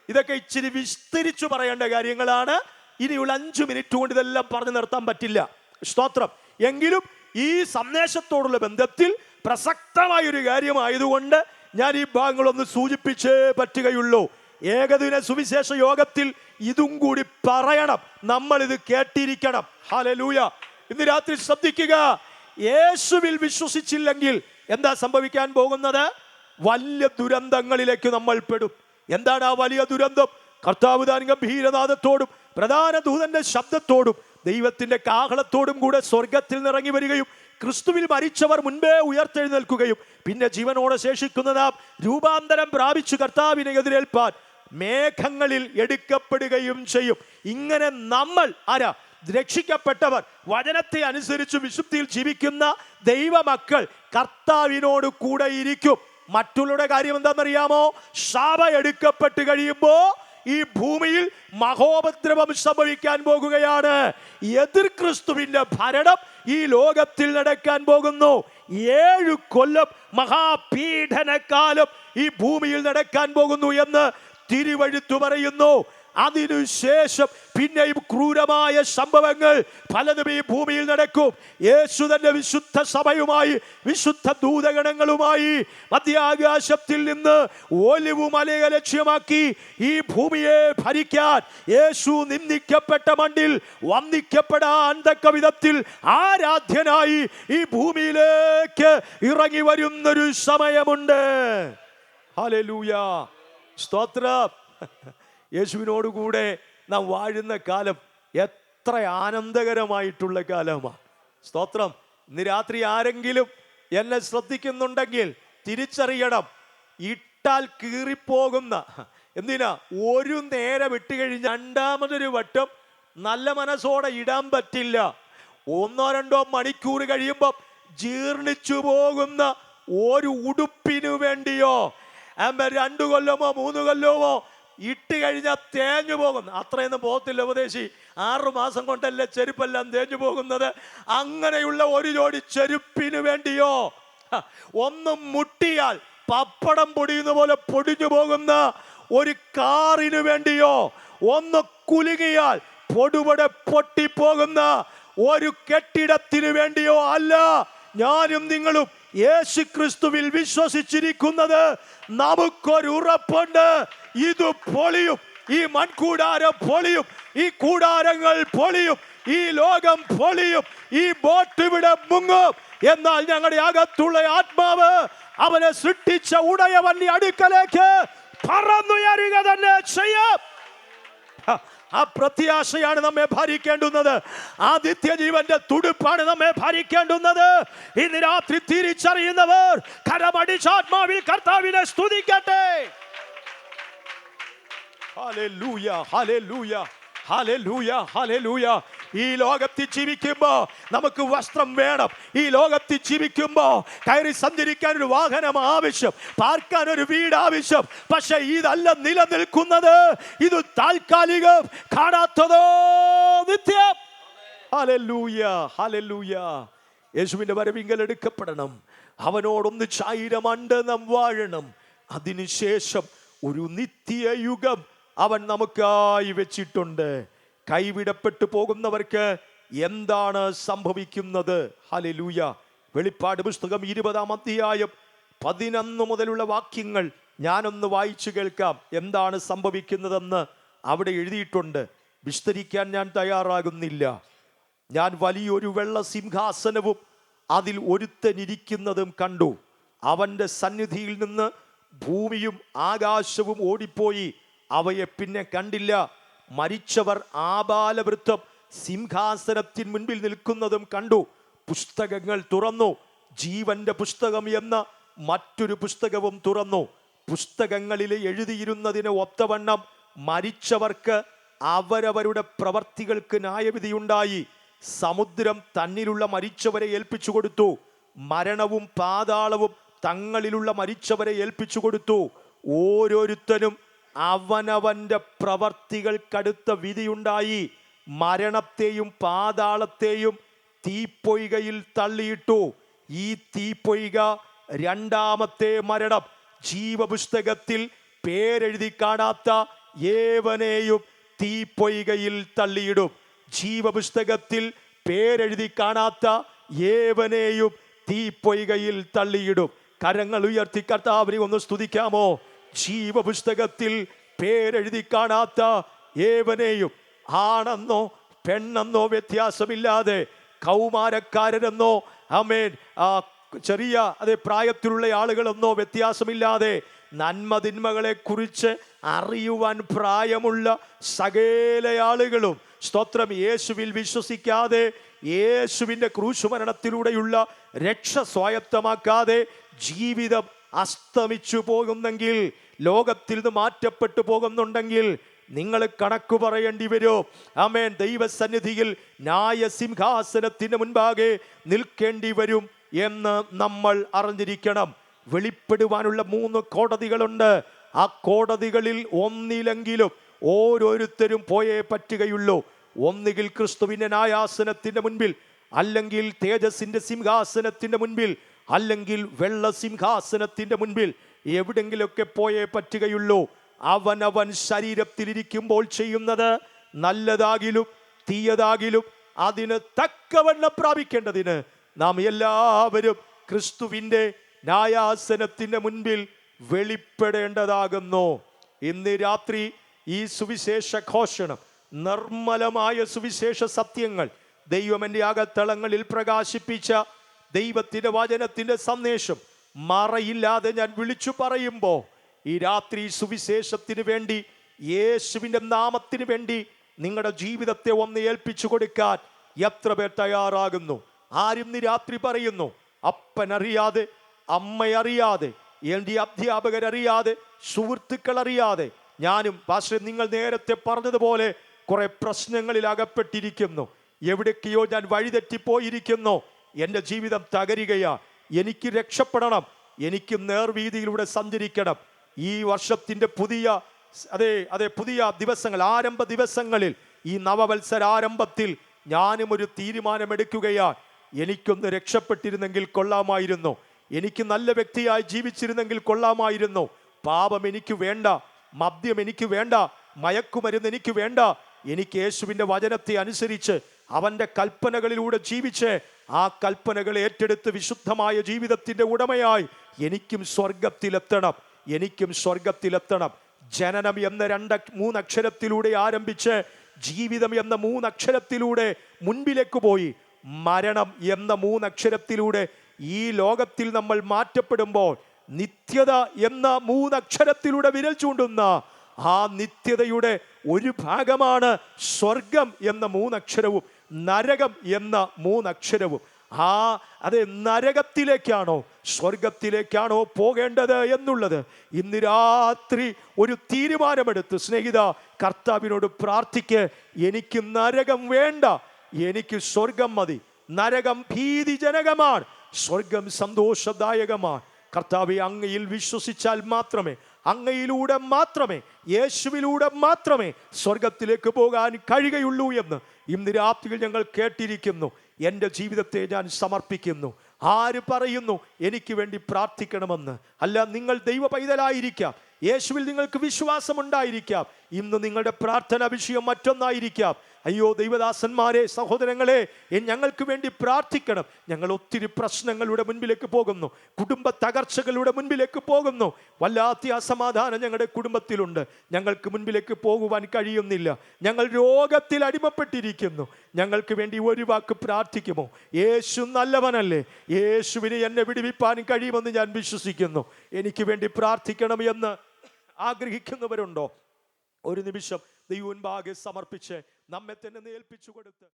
ഇതൊക്കെ ഇച്ചിരി വിസ്തരിച്ചു പറയേണ്ട കാര്യങ്ങളാണ്. ഇനിയുള്ള 5 മിനിറ്റ് കൊണ്ട് ഇതെല്ലാം പറഞ്ഞു നിർത്താൻ പറ്റില്ല. സ്തോത്രം. എങ്കിലും ഈ സന്ദേശത്തോടുള്ള ബന്ധത്തിൽ പ്രസക്തമായൊരു കാര്യമായതുകൊണ്ട് ഞാൻ ഈ ഭാഗങ്ങളൊന്ന് സൂചിപ്പിച്ചേ പറ്റുകയുള്ളൂ. ഏകദിന സുവിശേഷ യോഗത്തിൽ ഇതും കൂടി പറയണം. നമ്മൾ ഇത് കേട്ടിരിക്കണം. ഹല്ലേലൂയ. ഇന്ന് രാത്രി ശ്രദ്ധിക്കുക. യേശുവിൽ വിശ്വസിച്ചില്ലെങ്കിൽ എന്താ സംഭവിക്കാൻ പോകുന്നത്? വലിയ ദുരന്തങ്ങളിലേക്ക് നമ്മൾ പെടും. എന്താണ് ആ വലിയ ദുരന്തം? കർത്താവ് താൻ ഗംഭീരനാദത്തോടും പ്രധാന ദൂതന്റെ ശബ്ദത്തോടും ദൈവത്തിന്റെ കാഹളത്തോടും കൂടെ സ്വർഗത്തിൽ നിറങ്ങി വരികയും ക്രിസ്തുവിൽ മരിച്ചവർ മുൻപേ ഉയർത്തെഴുന്നേൽക്കുകയും പിന്നെ ജീവനോടെ ശേഷിക്കുന്ന നാം രൂപാന്തരം പ്രാപിച്ചു കർത്താവിനെ എതിരേൽപ്പാൻ മേഘങ്ങളിൽ എടുക്കപ്പെടുകയും ചെയ്യും. ഇങ്ങനെ നമ്മൾ രക്ഷിക്കപ്പെട്ടവർ, വചനത്തെ അനുസരിച്ച് വിശുദ്ധിയിൽ ജീവിക്കുന്ന ദൈവമക്കൾ കർത്താവിനോട് കൂടെ ഇരിക്കും. മറ്റുള്ളവരുടെ കാര്യം എന്താണെന്നറിയാമോ? ശാപ എടുക്കപ്പെട്ട് കഴിയുമ്പോ ഈ ഭൂമിയിൽ മഹോപദ്രവം സംഭവിക്കാൻ പോകുകയാണ്. എതിർ ക്രിസ്തുവിന്റെ ഭരണം ഈ ലോകത്തിൽ നടക്കാൻ പോകുന്നു. 7 കൊല്ലം മഹാപീഡനകാലം ഈ ഭൂമിയിൽ നടക്കാൻ പോകുന്നു എന്ന് തിരുവെഴുത്ത് പറയുന്നു. അതിനുശേഷം പിന്നെയും ക്രൂരമായ സംഭവങ്ങൾ പലതും ഈ ഭൂമിയിൽ നടക്കും. യേശു തന്നെ വിശുദ്ധ സഭയുമായി വിശുദ്ധ ദൂതഗണങ്ങളുമായി മധ്യാകാശത്തിൽ നിന്ന് ഒലിവ് മലയെ ലക്ഷ്യമാക്കി ഈ ഭൂമിയെ ഭരിക്കാൻ യേശു നിന്ദിക്കപ്പെട്ട മണ്ണിൽ വന്ദിക്കപ്പെടാൻ തക്ക വിധത്തിൽ ആരാധ്യനായി ഈ ഭൂമിയിലേക്ക് ഇറങ്ങി വരുന്നൊരു സമയമുണ്ട്. ഹല്ലേലൂയ, സ്തോത്രം. യേശുവിനോടുകൂടെ നാം വാഴുന്ന കാലം എത്ര ആനന്ദകരമായിട്ടുള്ള കാലമാണ്. സ്തോത്രം. ഇന്ന് രാത്രി ആരെങ്കിലും എന്നെ ശ്രദ്ധിക്കുന്നുണ്ടെങ്കിൽ തിരിച്ചറിയണം, ഇട്ടാൽ കീറിപ്പോകുന്ന, എന്തിനാ, ഒരു നേരം ഇട്ട് കഴിഞ്ഞ് രണ്ടാമതൊരു വട്ടം നല്ല മനസ്സോടെ ഇടാൻ പറ്റില്ല. 1-2 മണിക്കൂർ കഴിയുമ്പോൾ ജീർണിച്ചു പോകുന്ന ഒരു ഉടുപ്പിനു വേണ്ടിയോ 2 കൊല്ലമോ 3 കൊല്ലമോ ഇട്ട് കഴിഞ്ഞാൽ തേഞ്ഞു പോകുന്നു. അത്രയൊന്നും പോകത്തില്ല ഉപദേശി. 6 മാസം കൊണ്ടല്ലേ ചെരുപ്പെല്ലാം തേഞ്ഞു പോകുന്നത്. അങ്ങനെയുള്ള ഒരു ജോഡി ചെരുപ്പിന് വേണ്ടിയോ, ഒന്നും മുട്ടിയാൽ പപ്പടം പൊടിയുന്ന പോലെ പൊടിഞ്ഞു പോകുന്ന ഒരു കാറിന് വേണ്ടിയോ, ഒന്ന് കുലുങ്ങിയാൽ പൊടുപടെ പൊട്ടിപ്പോകുന്ന ഒരു കെട്ടിടത്തിന് വേണ്ടിയോ അല്ല ഞാനും നിങ്ങളും യേശു ക്രിസ്തുവിൽ വിശ്വസിച്ചിരിക്കുന്നത്. നമുക്കൊരു ഉറപ്പുണ്ട്, ഇത് പൊളിയും, ഈ മൺകൂടാരം പൊളിയും, ഈ കൂടാരങ്ങൾ പൊളിയും, ഈ ലോകം പൊളിയും, ഈ ബോട്ട് ഇവിടെ മുങ്ങും. എന്നാൽ ഞങ്ങളുടെ അകത്തുള്ള ആത്മാവ് അവനെ സൃഷ്ടിച്ച ഉടയവന്റെ അടുക്കലേക്ക് പറന്നുയരുക തന്നെ ചെയ്യും. ആ പ്രത്യാശയാണ് നമ്മെ ഭരിക്കേണ്ടുന്നത്. ആ നിത്യജീവന്റെ തുടുപ്പാണ് നമ്മെ ഭരിക്കേണ്ടുന്നത്. ഇന്ന് രാത്രി തിരിച്ചറിയുന്നവർ കരമടിച്ചാത്മാവിൽ കർത്താവിനെ സ്തുതിക്കട്ടെ. ഹല്ലേലൂയ, ഹല്ലേലൂയ, ഹല്ലേലൂയ, ഹല്ലേലൂയ. ഈ ലോകത്തിൽ ജീവിക്കുമ്പോ നമുക്ക് വസ്ത്രം വേണം. ഈ ലോകത്തിൽ ജീവിക്കുമ്പോ കയറി സഞ്ചരിക്കാൻ ഒരു വാഹനം ആവശ്യം, പാർക്കാൻ ഒരു വീട് ആവശ്യം. പക്ഷെ ഇതല്ല നിലനിൽക്കുന്നത്. ഇത് താൽക്കാലികം, കാണാത്തതോ നിത്യം. ഹല്ലേലൂയ, ഹല്ലേലൂയ. യേശുവിന്റെ വരവിങ്കൽ എടുക്കപ്പെടണം. അവനോടൊന്നിച്ച് 1000 ആണ്ട് നാം വാഴണം. അതിനുശേഷം ഒരു നിത്യയുഗം അവൻ നമുക്കായി വെച്ചിട്ടുണ്ട്. കൈവിടപ്പെട്ടു പോകുന്നവർക്ക് എന്താണ് സംഭവിക്കുന്നത്? ഹല്ലേലൂയ. വെളിപ്പാട് പുസ്തകം 20-ാം അധ്യായം 11 മുതലുള്ള വാക്യങ്ങൾ ഞാനൊന്ന് വായിച്ചു കേൾക്കാം. എന്താണ് സംഭവിക്കുന്നതെന്ന് അവിടെ എഴുതിയിട്ടുണ്ട്. വിസ്തരിക്കാൻ ഞാൻ തയ്യാറാകുന്നില്ല. ഞാൻ വലിയൊരു വെള്ള സിംഹാസനവും അതിൽ ഒരുത്തനിരിക്കുന്നതും കണ്ടു. അവന്റെ സന്നിധിയിൽ നിന്ന് ഭൂമിയും ആകാശവും ഓടിപ്പോയി, അവയെ പിന്നെ കണ്ടില്ല. മരിച്ചവർ ആബാലവൃത്തം സിംഹാസനത്തിന് മുൻപിൽ നിൽക്കുന്നതും കണ്ടു. പുസ്തകങ്ങൾ തുറന്നു. ജീവന്റെ പുസ്തകം എന്ന മറ്റൊരു പുസ്തകവും തുറന്നു. പുസ്തകങ്ങളിൽ എഴുതിയിരുന്നതിന് ഒത്തവണ്ണം മരിച്ചവർക്ക് അവരവരുടെ പ്രവർത്തികൾക്ക് ന്യായവിധിയുണ്ടായി. സമുദ്രം തന്നിലുള്ള മരിച്ചവരെ ഏൽപ്പിച്ചു കൊടുത്തു. മരണവും പാതാളവും തങ്ങളിലുള്ള മരിച്ചവരെ ഏൽപ്പിച്ചു കൊടുത്തു. ഓരോരുത്തനും അവനവന്റെ പ്രവർത്തികൾക്കടുത്ത വിധിയുണ്ടായി. മരണത്തെയും പാതാളത്തെയും തീപ്പൊയ്കയിൽ തള്ളിയിട്ടു. ഈ തീപ്പൊയ്ക രണ്ടാമത്തെ മരണം. ജീവപുസ്തകത്തിൽ പേരെഴുതി കാണാത്ത ഏവനെയും തീപ്പൊയ്കയിൽ തള്ളിയിടും. ജീവപുസ്തകത്തിൽ പേരെഴുതി കാണാത്ത ഏവനെയും തീപ്പൊയ്കയിൽ തള്ളിയിടും. കരങ്ങൾ ഉയർത്തി കർത്താവിനെ ഒന്ന് സ്തുതിക്കാമോ? ജീവപുസ്തകത്തിൽ പേരെഴുതി കാണാത്ത ഏവനെയും, ആണെന്നോ പെണ്ണെന്നോ വ്യത്യാസമില്ലാതെ, കൗമാരക്കാരനെന്നോ ആമേൻ ചെറിയ അതേ പ്രായത്തിലുള്ള ആളുകളെന്നോ വ്യത്യാസമില്ലാതെ, നന്മതിന്മകളെ കുറിച്ച് അറിയുവാൻ പ്രായമുള്ള സകല ആളുകളും സ്തോത്രം യേശുവിൽ വിശ്വസിക്കാതെ, യേശുവിൻ്റെ ക്രൂശുമരണത്തിലൂടെയുള്ള രക്ഷ സ്വായത്തമാക്കാതെ ജീവിതം അസ്തമിച്ചു പോകുന്നെങ്കിൽ, ലോകത്തിൽ നിന്ന് മാറ്റപ്പെട്ടു പോകുന്നുണ്ടെങ്കിൽ നിങ്ങൾ കണക്ക് പറയേണ്ടി വരും. ആമേൻ. ദൈവസന്നിധിയിൽ ന്യായസിംഹാസനത്തിന് മുൻപാകെ നിൽക്കേണ്ടി വരും എന്ന് നമ്മൾ അറിഞ്ഞിരിക്കണം. വെളിപ്പെടുവാനുള്ള 3 കോടതികളുണ്ട്. ആ കോടതികളിൽ ഒന്നിലെങ്കിലും ഓരോരുത്തരും പോയേ പറ്റുകയുള്ളൂ. ഒന്നുകിൽ ക്രിസ്തുവിന്റെ ന്യായാസനത്തിന്റെ മുൻപിൽ, അല്ലെങ്കിൽ തേജസ്സിന്റെ സിംഹാസനത്തിന്റെ മുൻപിൽ അല്ലെങ്കിൽ വെള്ള സിംഹാസനത്തിന്റെ മുൻപിൽ എവിടെങ്കിലുമൊക്കെ പോയേ പറ്റുകയുള്ളൂ. അവനവൻ ശരീരത്തിലിരിക്കുമ്പോൾ ചെയ്യുന്നത് നല്ലതാകിലും തീയതാകിലും അതിന് തക്കവണ്ണം പ്രാപിക്കേണ്ടതിന് നാം എല്ലാവരും ക്രിസ്തുവിൻ്റെ ന്യായാസനത്തിന്റെ മുൻപിൽ വെളിപ്പെടേണ്ടതാകുന്നു. ഇന്ന് രാത്രി ഈ സുവിശേഷ ഘോഷണം, നിർമ്മലമായ സുവിശേഷ സത്യങ്ങൾ, ദൈവം എൻ്റെ അകത്തളങ്ങളിൽ പ്രകാശിപ്പിച്ച ദൈവത്തിൻ്റെ വചനത്തിൻ്റെ സന്ദേശം മറയില്ലാതെ ഞാൻ വിളിച്ചു പറയുമ്പോൾ ഈ രാത്രി സുവിശേഷത്തിന് വേണ്ടി, യേശുവിൻ്റെ നാമത്തിന് വേണ്ടി നിങ്ങളുടെ ജീവിതത്തെ ഒന്ന് ഏൽപ്പിച്ചു കൊടുക്കാൻ എത്ര പേർ തയ്യാറാകുന്നു? ആരും ഇന്ന് രാത്രി പറയുന്നു, അപ്പനറിയാതെ, അമ്മയറിയാതെ, എൻ്റെ അധ്യാപകരറിയാതെ, സുഹൃത്തുക്കൾ അറിയാതെ ഞാനും പാസ്റ്റർ നിങ്ങൾ നേരത്തെ പറഞ്ഞതുപോലെ കുറെ പ്രശ്നങ്ങളിൽ അകപ്പെട്ടിരിക്കുന്നു. എവിടേക്കെയോ ഞാൻ വഴിതെറ്റിപ്പോയിരിക്കുന്നു. എൻ്റെ ജീവിതം തകരുകയാ. എനിക്ക് രക്ഷപ്പെടണം. എനിക്ക് നേർവീതിയിലൂടെ സഞ്ചരിക്കണം. ഈ വർഷത്തിൻ്റെ പുതിയ ദിവസങ്ങൾ, ആരംഭ ദിവസങ്ങളിൽ, ഈ നവവത്സരാരംഭത്തിൽ ഞാനും ഒരു തീരുമാനമെടുക്കുകയാണ്. എനിക്കൊന്ന് രക്ഷപ്പെട്ടിരുന്നെങ്കിൽ കൊള്ളാമായിരുന്നു. എനിക്ക് നല്ല വ്യക്തിയായി ജീവിച്ചിരുന്നെങ്കിൽ കൊള്ളാമായിരുന്നു. പാപം എനിക്ക് വേണ്ട, മദ്യം എനിക്ക് വേണ്ട, മയക്കുമരുന്ന് എനിക്ക് വേണ്ട. എനിക്ക് യേശുവിൻ്റെ വചനത്തെ അനുസരിച്ച് അവൻ്റെ കൽപ്പനകളിലൂടെ ജീവിച്ച് ആ കൽപ്പനകൾ ഏറ്റെടുത്ത് വിശുദ്ധമായ ജീവിതത്തിൻ്റെ ഉടമയായി എനിക്കും സ്വർഗത്തിലെത്തണം. ജനനം എന്ന 3 അക്ഷരത്തിലൂടെ ആരംഭിച്ച് ജീവിതം എന്ന 3 അക്ഷരത്തിലൂടെ മുൻപിലേക്ക് പോയി മരണം എന്ന 3 അക്ഷരത്തിലൂടെ ഈ ലോകത്തിൽ നമ്മൾ മാറ്റപ്പെടുമ്പോൾ നിത്യത എന്ന 3 അക്ഷരത്തിലൂടെ വിരൽ ചൂണ്ടുന്ന ആ നിത്യതയുടെ ഒരു ഭാഗമാണ് സ്വർഗം എന്ന 3 അക്ഷരവും നരകം എന്ന 3 അക്ഷരവും. അതെ, നരകത്തിലേക്കാണോ സ്വർഗത്തിലേക്കാണോ പോകേണ്ടത് എന്നുള്ളത് ഇന്ന് രാത്രി ഒരു തീരുമാനമെടുത്ത് സ്നേഹിത കർത്താവിനോട് പ്രാർത്ഥിക്ക്. എനിക്ക് നരകം വേണ്ട, എനിക്ക് സ്വർഗം മതി. നരകം ഭീതിജനകമാണ്, സ്വർഗം സന്തോഷദായകമാണ്. കർത്താവെ, അങ്ങയിൽ വിശ്വസിച്ചാൽ മാത്രമേ, അങ്ങയിലൂടെ മാത്രമേ, യേശുവിലൂടെ മാത്രമേ സ്വർഗത്തിലേക്ക് പോകാൻ കഴിയുകയുള്ളൂ എന്ന് ഇന്ന് രാത്രിയിൽ ഞങ്ങൾ കേട്ടിരിക്കുന്നു. എൻ്റെ ജീവിതത്തെ ഞാൻ സമർപ്പിക്കുന്നു. ആര് പറയുന്നു എനിക്ക് വേണ്ടി പ്രാർത്ഥിക്കണമെന്ന്? അല്ല, നിങ്ങൾ ദൈവ പൈതലായിരിക്കാം, യേശുവിൽ നിങ്ങൾക്ക് വിശ്വാസമുണ്ടായിരിക്കാം. ഇന്ന് നിങ്ങളുടെ പ്രാർത്ഥന വിഷയം മറ്റൊന്നായിരിക്കാം. അയ്യോ ദൈവദാസന്മാരെ, സഹോദരങ്ങളെ, ഞങ്ങൾക്ക് വേണ്ടി പ്രാർത്ഥിക്കണം. ഞങ്ങൾ ഒത്തിരി പ്രശ്നങ്ങളുടെ മുൻപിലേക്ക് പോകുന്നു, കുടുംബ തകർച്ചകളുടെ മുൻപിലേക്ക് പോകുന്നു. വല്ലാത്ത അസമാധാനം ഞങ്ങളുടെ കുടുംബത്തിലുണ്ട്. ഞങ്ങൾക്ക് മുൻപിലേക്ക് പോകുവാൻ കഴിയുന്നില്ല. ഞങ്ങൾ രോഗത്തിൽ അടിമപ്പെട്ടിരിക്കുന്നു. ഞങ്ങൾക്ക് വേണ്ടി ഒരു വാക്ക് പ്രാർത്ഥിക്കുമോ? യേശു നല്ലവനല്ലേ? യേശുവിനെ എന്നെ വിടുവിപ്പാൻ കഴിയുമെന്ന് ഞാൻ വിശ്വസിക്കുന്നു. എനിക്ക് വേണ്ടി പ്രാർത്ഥിക്കണം എന്ന് ആഗ്രഹിക്കുന്നവരുണ്ടോ? ഒരു നിമിഷം ദൈവമുൻപാകെ സമർപ്പിച്ച് നമ്മെ തന്നെ ഏൽപ്പിച്ചു കൊടുത്ത്